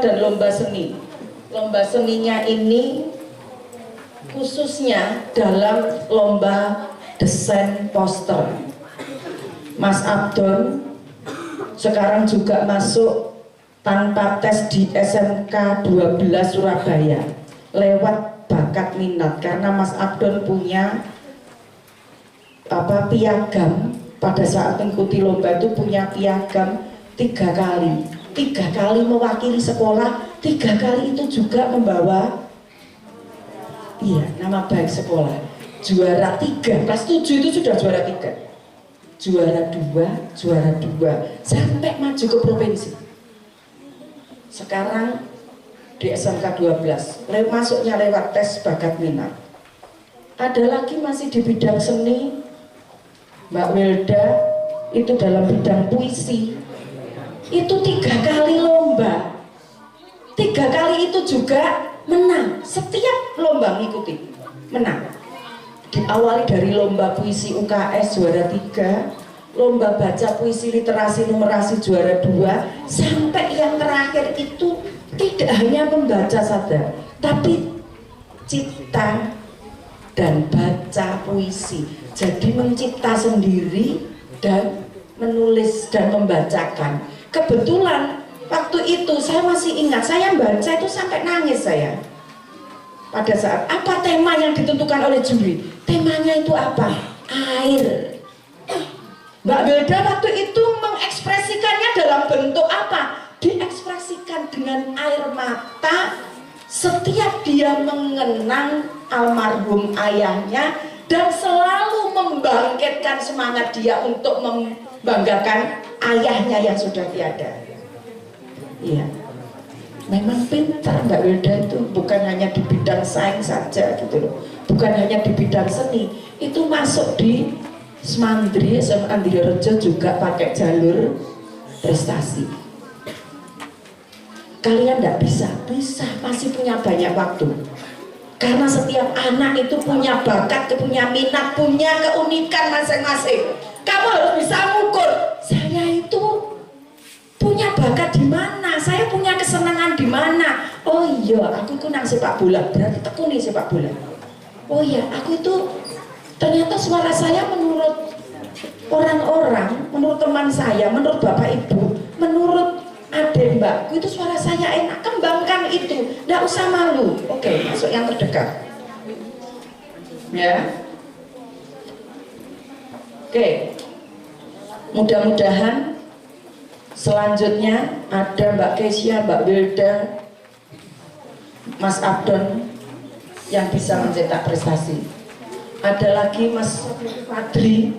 dan lomba seni. Lomba seninya ini khususnya dalam lomba desain poster. Mas Abdon sekarang juga masuk tanpa tes di SMK 12 Surabaya lewat bakat minat, karena Mas Abdon punya piagam. Pada saat mengikuti lomba itu punya piagam 3 kali mewakili sekolah, 3 kali itu juga membawa nama baik sekolah. Juara 3, kelas 7 itu sudah juara 3, juara 2, sampai maju ke provinsi. Sekarang di SMK 12 masuknya lewat tes bakat minat. Ada lagi masih di bidang seni, Mbak Wilda itu dalam bidang puisi, itu 3 kali lomba, 3 kali itu juga menang. Setiap lomba ngikuti menang. Diawali dari lomba puisi UKS juara 3, lomba baca puisi literasi numerasi juara 2, sampai yang terakhir itu tidak hanya membaca saja, tapi cipta dan baca puisi. Jadi mencipta sendiri dan menulis dan membacakan. Kebetulan waktu itu saya masih ingat, saya baca itu sampai nangis saya. Pada saat apa tema yang ditentukan oleh juri? Temanya itu apa? Air. Mbak Wilda waktu itu mengekspresikannya dalam bentuk apa? Diekspresikan dengan air mata setiap dia mengenang almarhum ayahnya dan selalu membangkitkan semangat dia untuk membanggakan ayahnya yang sudah tiada. Iya. Memang pintar Mbak Wilda itu, bukan hanya di bidang sains saja gitu loh, bukan hanya di bidang seni, itu masuk di Semandri, SMA Andri Rejo juga pakai jalur prestasi. Kalian tidak bisa, masih punya banyak waktu, karena setiap anak itu punya bakat, punya minat, punya keunikan masing-masing. Kamu harus bisa mengukur, saya itu punya bakat di mana, saya punya kesenangan di mana. Oh iya, aku itu nang sepak bola, berarti tekuni sepak bola. Oh iya, aku itu ternyata suara saya menurut orang-orang, menurut teman saya, menurut bapak ibu, menurut adik mbakku itu suara saya enak. Kembangkan itu, nggak usah malu. Oke, masuk yang terdekat. Ya. Oke. Mudah-mudahan selanjutnya ada Mbak Kesia, Mbak Wilda, Mas Abdon yang bisa mencetak prestasi. Ada lagi Mas Fadli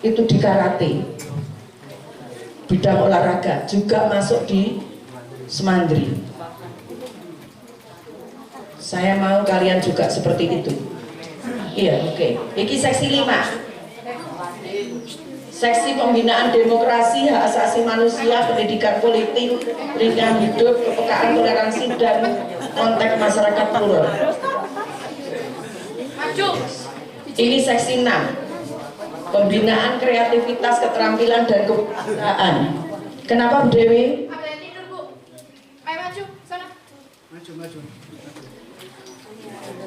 itu di karate, bidang olahraga juga masuk di Semandri. Saya mau kalian juga seperti itu. Iya, oke. Ini seksi 5. Seksi pembinaan demokrasi, hak asasi manusia, pendidikan politik, lingkungan hidup, kepekaan toleransi dan konteks masyarakat plural. Ini seksi 6. Pembinaan kreativitas, keterampilan dan kebudayaan. Kenapa Bu Dewi? Ada yang tidur Bu. Ayo maju sana. Maju.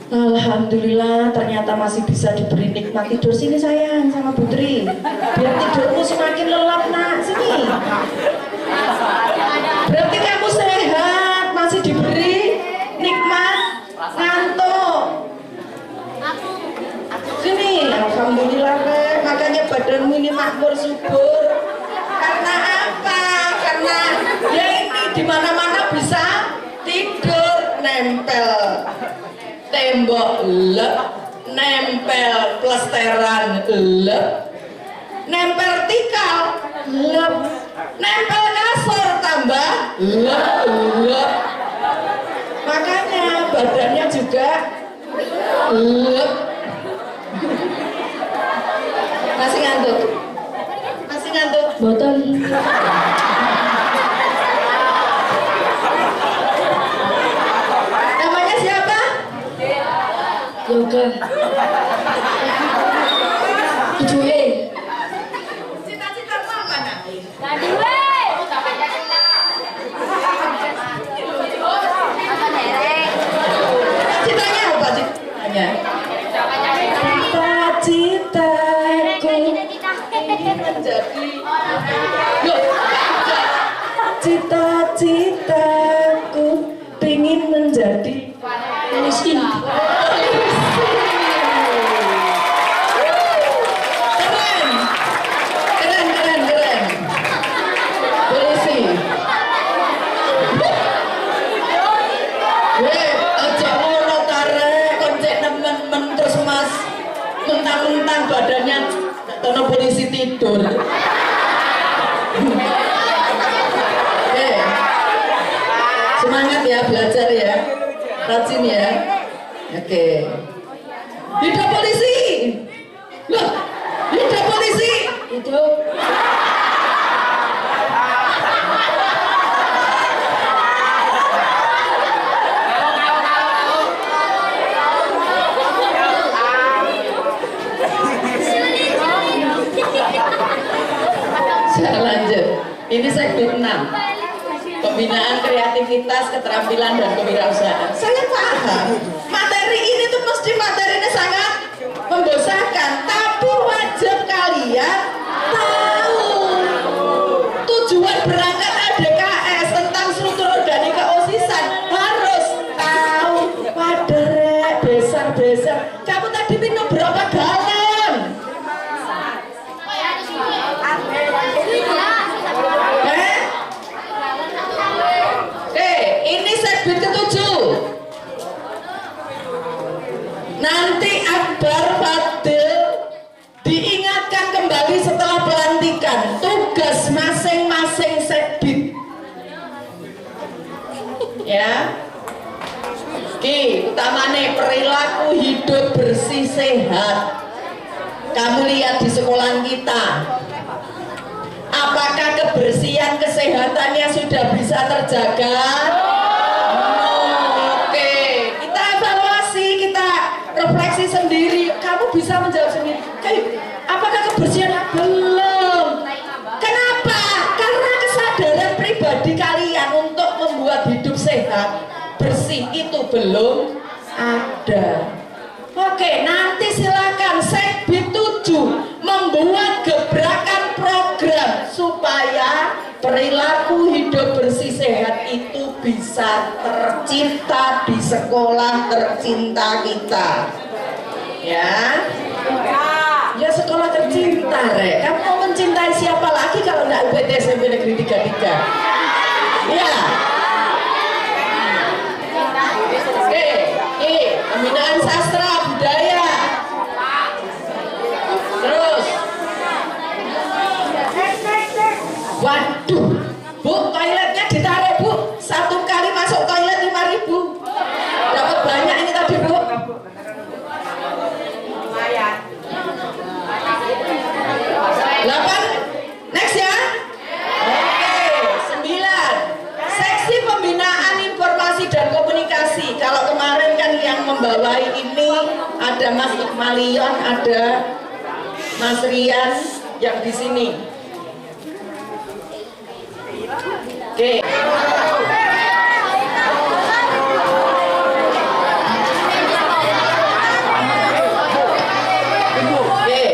Alhamdulillah ternyata masih bisa diberi nikmat tidur. Sini sayang sama Putri, biar tidurmu semakin lelap nak. Sini. Berarti kamu sehat, masih diberi nikmat, ngantuk. Sini, alhamdulillah Rek. Makanya badanmu ini makmur subur. Karena apa? Karena ya ini di mana-mana bisa tidur, nempel tembok lep, nempel plesteran lep, nempel vertikal lep, nempel kasur tambah lep. Makanya badannya juga lep. Masih ngantuk? Masih ngantuk? Botol. Namanya siapa? Yoga. Ijue. Cita-cita mana? Tadi weh. Apa dereng? Citanya apa citanya? Cita-citaku ingin menjadi loh, cita-citaku ingin menjadi polisi. Keren. Polisi. Weh, aja ngono tarik, kon cek nemen-men terus Mas mentang-mentang badannya tono polisi tidur. Semangat ya belajar ya, rajin ya. Oke. Hidup polisi. Loh, hidup polisi. Hidup. Saya lanjut. Ini segmen 6. Pembinaan kreativitas, keterampilan dan kewirausahaan. Saya paham. Materi ini tuh mesti materinya sangat membosankan, tapi wajib kalian tahu tujuan berangkat ADKS tentang struktur organik keosisan harus tahu. Waduh, besar. Kamu tadi minum berapa galon? Ini segmen ke-7. Nanti Akbar Fadil diingatkan kembali setelah pelantikan tugas masing-masing segbit. Ya. Ki, utamanya perilaku hidup bersih sehat. Kamu lihat di sekolah kita. Apakah kebersihan kesehatannya sudah bisa terjaga? Oke, kita evaluasi, kita refleksi sendiri. Kamu bisa menjawab sendiri. Apakah kebersihan? Belum. Kenapa? Karena kesadaran pribadi kalian untuk membuat hidup sehat, bersih itu belum ada. Oke, nanti silakan Segbit 7 membuat gebrakan program supaya perilaku hidup bersih sehat itu bisa tercipta di sekolah tercinta kita. Ya. Ya sekolah tercinta, Rek. Kamu mau mencintai siapa lagi kalau enggak UPT SMP Negeri 33? Ya. Pembinaan sastra budaya. Terus. Waduh, Bu, toiletnya ditarik, Bu. Satu kali masuk toilet 5.000. Dapat banyak ini tadi, Bu. 8. Next ya. Oke, 9. Seksi pembinaan informasi dan komunikasi. Kalau kemarin kan yang membawahi ini ada Mas Iqmalion, ada Mas Rian yang di sini. Oke. Oke.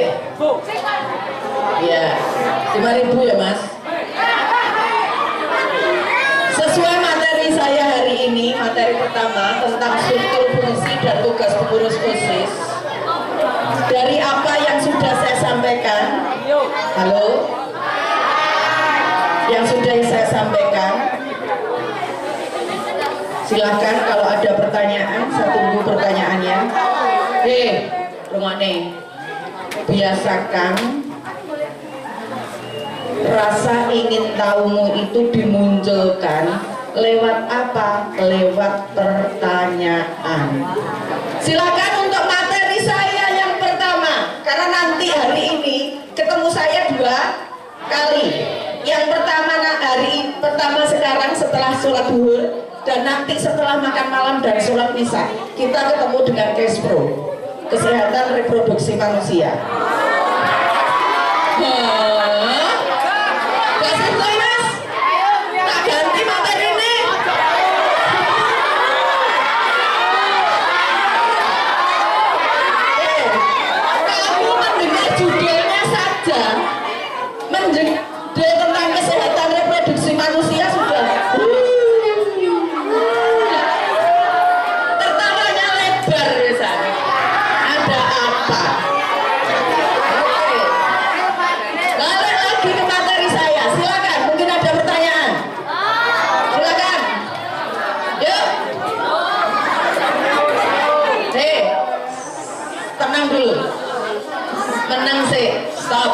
Ya, 5.000 ya Mas. Sesuai materi saya hari ini, materi pertama tentang struktur fungsi dan tugas pengurus OSIS. Dari apa yang sudah saya sampaikan, halo, yang sudah saya sampaikan, silahkan kalau ada pertanyaan, saya tunggu pertanyaannya. Rungokne, biasakan Rasa ingin tahumu itu dimunculkan lewat apa? Lewat pertanyaan. Silakan untuk materi saya yang pertama, karena nanti hari ini ketemu saya 2 kali. Yang pertama hari pertama sekarang setelah sholat duhur, dan nanti setelah makan malam dan sholat isya kita ketemu dengan Kespro, kesehatan reproduksi manusia. Tak ganti materi ini. Kamu mendengar judulnya saja, mendengar tentang kesehatan reproduksi manusia sudah tertawanya lebar ya. Ada apa? Oke. Balik lagi ke materi saya. Silakan, mungkin ada pertanyaan. Silakan. Yuk. Tenang dulu. Menang sih. Stop.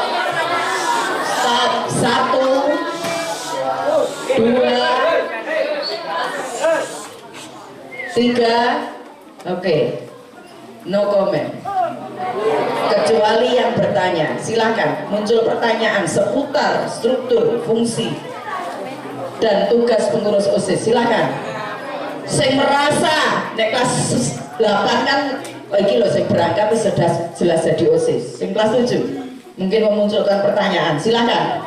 Stop. 1, 2, 3. Oke. No comment. Kecuali yang bertanya. Silakan muncul pertanyaan seputar struktur, fungsi dan tugas pengurus OSIS. Silakan. Saya merasa nek kelas 8 kan iki lho sing berangkat sudah jelas jadi OSIS. Sing kelas 7 mungkin memunculkan pertanyaan. Silakan.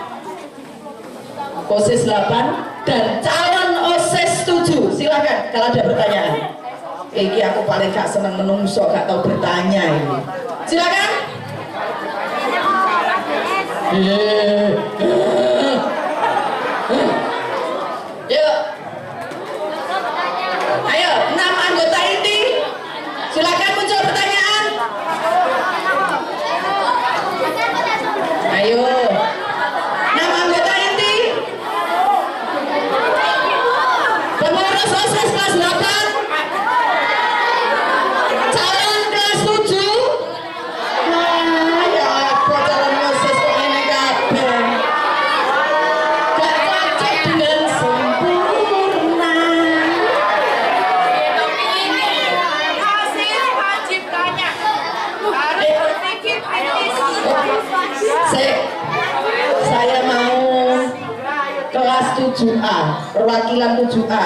OSIS 8 dan calon OSIS 7. Silakan kalau ada pertanyaan. Iki aku paling gak seneng menungso gak tahu bertanya ini. Silakan. Yuk. Ayo, 6 anggota inti. Silakan muncul pertanyaan. Ayo. 6 anggota inti. Pengurus OSIS kelas 8. Calon kelas 7. Nah, ya apa calon OSIS kok ini kabeh. Gak cocok dengan sempurna. Hasil wajib tanya. Harus berpikir kritis. Saya mau kelas 7A, perwakilan 7A.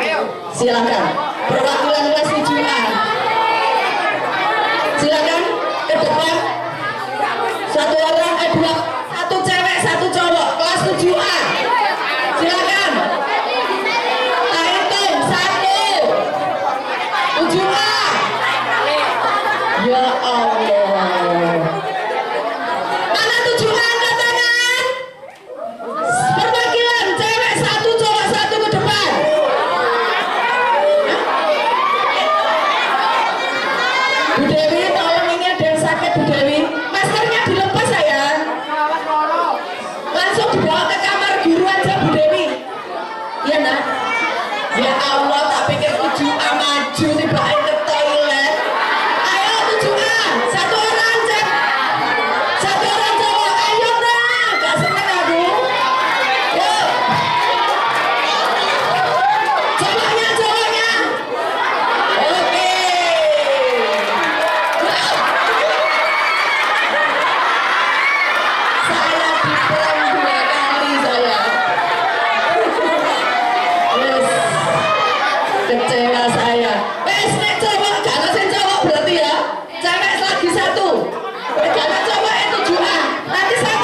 Ayo. Silakan, perwakilan kelas 7A. Silakan ke depan. 1 orang, 2, 1 cewek, 1 cowok, kelas 7A. Silakan. Tak hitung, 1, 7A. Ya Allah. Mana 7A angkat tangan? Perwakilan cewek 1, cowok 1 ke depan. Bu Dewi, tolong ini ada yang sakit Bu Dewi. Maskernya dilepas sayang. Langsung dibawa ke kamar guru aja Bu Dewi. Iya nak? Ya Allah, tak pikir 7A maju tiba ke toilet. Ayo 7A, 1 orang cek. 1 orang cowok, ayo nak. Gak seneng aku. Yuk. Cowoknya, cowoknya. Oke. Saya diprank 2 kali saya. Yes. Kecewa saya. Nek cowok, gak ada sing cowok berarti ya. Cewek lagi 1. Gak ada cowok 7A. Nanti saya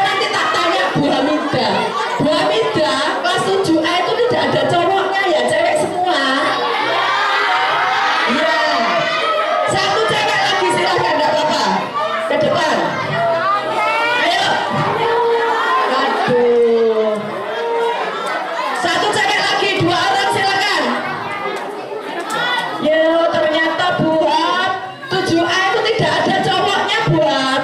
nanti tak tanya Bu Hamida. Bu Hamida, kelas 7A itu tidak ada cowoknya ya, cewek semua. Iya. 1 cewek lagi silahkan, gak apa-apa. Ke depan. Ayo. Aduh. 1 cewek lagi, 2 orang silakan. Yo, ternyata buat 7A itu tidak ada cowoknya, Buam.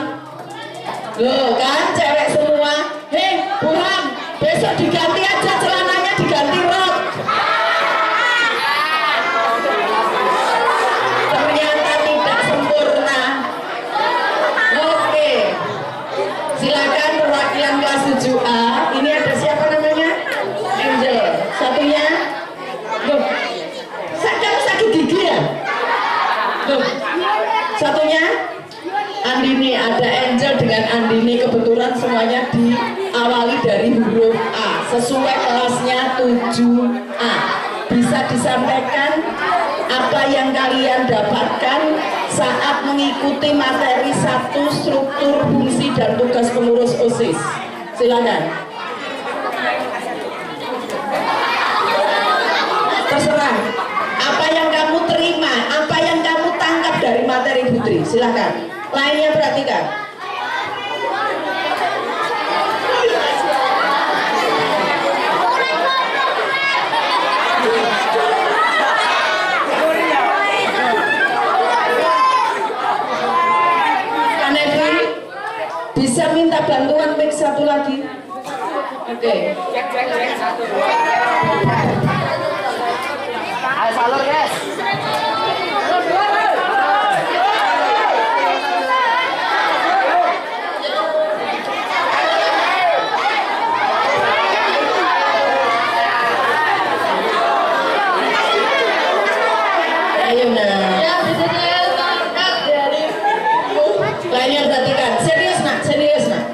Loh kan, cewek semua. Hei, Buam, besok diganti aja celananya, diganti rok. Ternyata tidak sempurna. Oke. Silakan perwakilan kelas 7A. ada Angel dengan Andini, kebetulan semuanya diawali dari huruf A sesuai kelasnya 7A. Bisa disampaikan apa yang kalian dapatkan saat mengikuti materi 1 struktur fungsi dan tugas pengurus OSIS. Silakan. Terserah apa yang kamu terima, apa yang kamu tangkap dari materi Putri. Silakan. Lainnya perhatikan. Kanevi, bisa minta bantuan mic satu lagi? Oke. Ayo salur, guys. Ayo nah. Lainnya perhatikan. Serius nak, serius nak.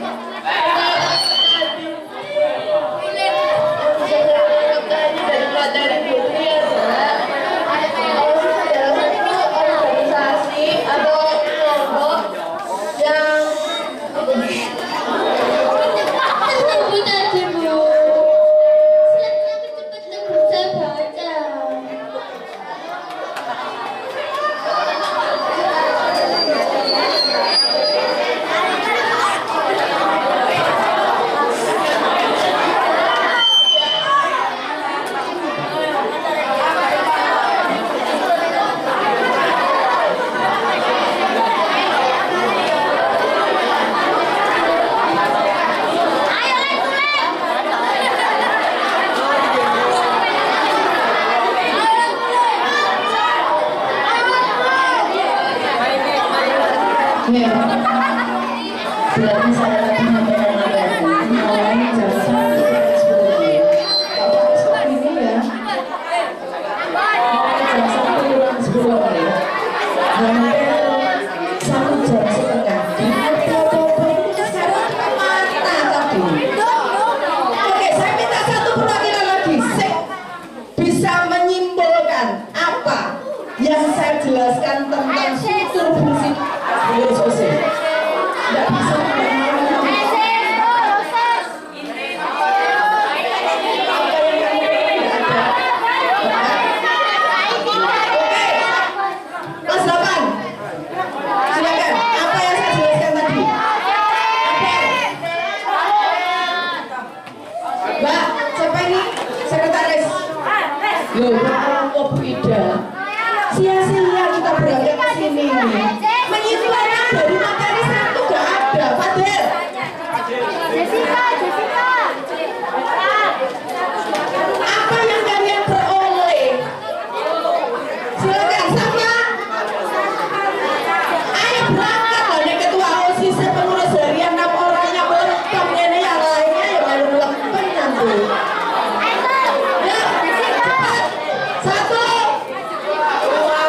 Berarti saya lagi menyampaikan materi mulai jam 1 sebelumnya. Bapak stop ini ya. Jam 1 kurang 10 menit. Hampir 1 jam setengah. Sekarang kemana tadi? Oke, saya minta satu perwakilan lagi. Bisa menyimpulkan apa yang saya jelaskan tentang struktur fungsi pengurus OSIS? Tidak bisa. Kelas 8. Silakan. Apa yang saya jelaskan tadi? Mbak, siapa ini? Sekretaris. Loh, kok Bu Ida? Sia-sia kita berangkat ke sini. Menyimpulkan dari materi 1 gak ada, Fadil. Apa yang kalian peroleh? Silakan sama. Ayo berangkat oleh ketua OSIS, pengurus harian 6 orangnya melengkap ini, yang lainnya yang baru melengkap nanti. Ya, cepat. 1, 2.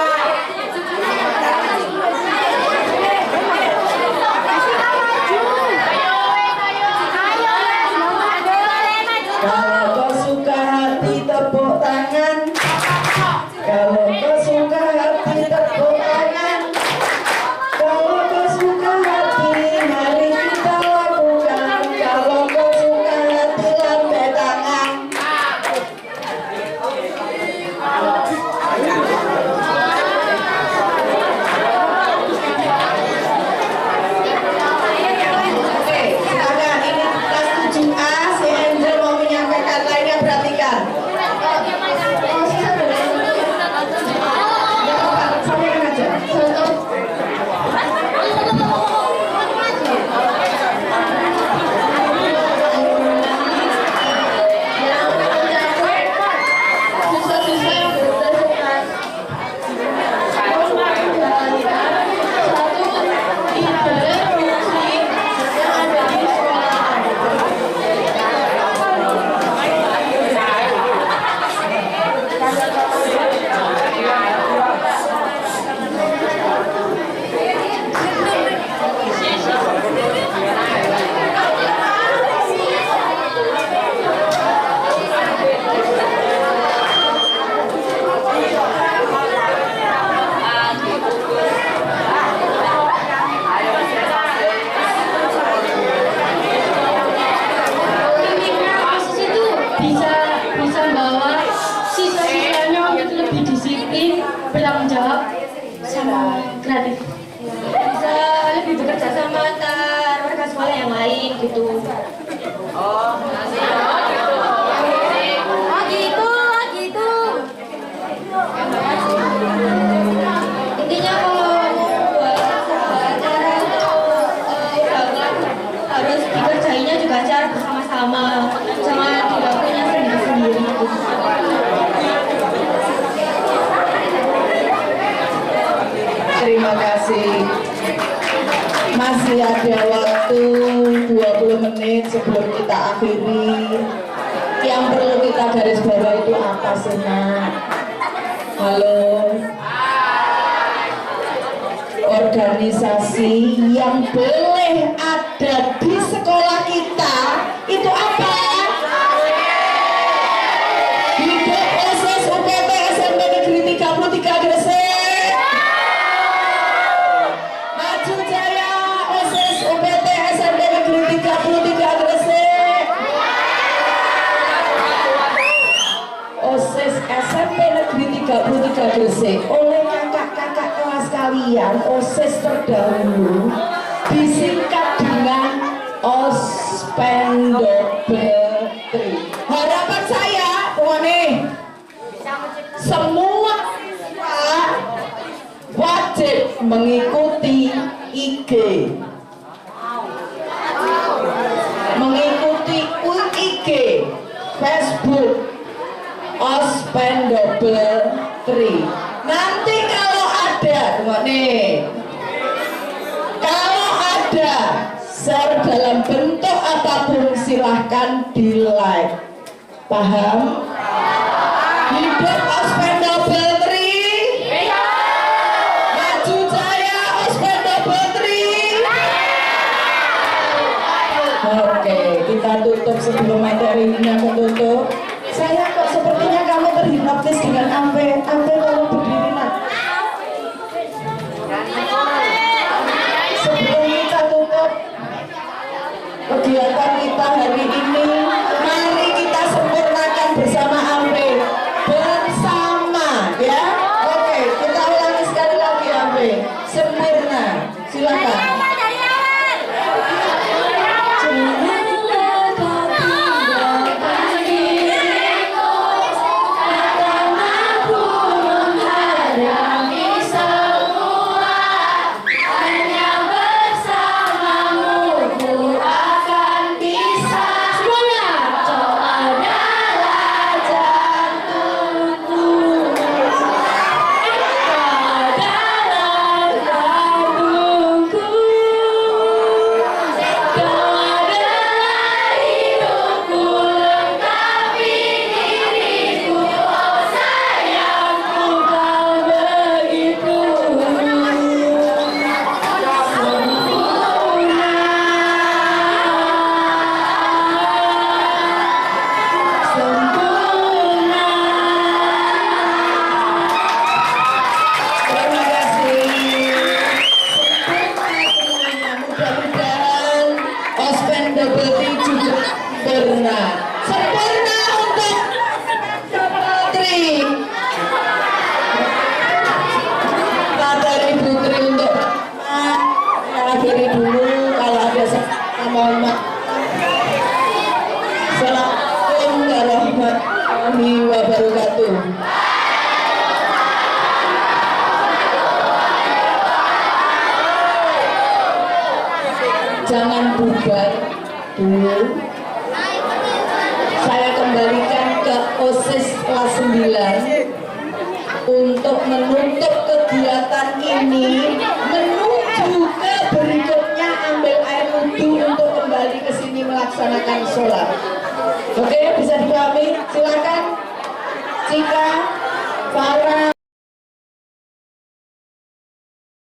Kalau kau suka hati tepuk tangan. Kalau kau suka hati tepuk tangan. Kalau kau suka hati mari kita lakukan. Kalau kau suka hati lambaikan tangan. disiplin, bertanggung jawab, sama kreatif. Bisa lebih bekerja sama antar warga sekolah yang lain gitu. Oh, Gitu. Intinya kalau mau buat acara harus dikerjainya juga acara bersama-sama, sama dilakukannya sendiri-sendiri. Terima kasih. Masih ada waktu 20 menit sebelum kita akhiri. Yang perlu kita garis bawah itu apa sih, Nak? Halo? Organisasi yang boleh ada di sekolah kita itu apa? Hidup OSIS UPT SMP Negeri 33 Gresik. Maju Jaya OSIS UPT SMP Negeri 33 Gresik. OSIS SMP Negeri 33 Gresik oleh kakak-kakak kelas kalian OSIS terdahulu disingkat dengan Ospendobeltri. Harapan saya, nih, semua wajib mengikuti IG, mengikuti IG, Facebook Ospendobeltri. Nanti kalau ada, nih, kalau ada share dalam bentuk apapun silahkan di like. Paham? Hidup Ospendobeltri. Maju Jaya Ospendobeltri. Oke, kita tutup sebelum materi ini aku tutup. Saya kok sepertinya kamu terhipnotis dengan Ampe. Ampe kalau berdiri, Nak. Sebelum kita tutup kegiatan kita hari ini, mari kita sempurnakan bersama Ampe. Bersama, ya. Oke, kita ulangi sekali lagi Ampe. Sempurna. Silakan. Sempurna untuk Putri. Materi Putri untuk akhiri dulu kalau ada mohon maaf. Assalamualaikum warahmatullahi wabarakatuh. Jangan bubar dulu. Saya kembalikan ke OSIS kelas 9 untuk menutup kegiatan ini, menuju ke berikutnya ambil air wudhu untuk kembali ke sini melaksanakan sholat. Oke, bisa dipahami? Silakan. Cika, Farah,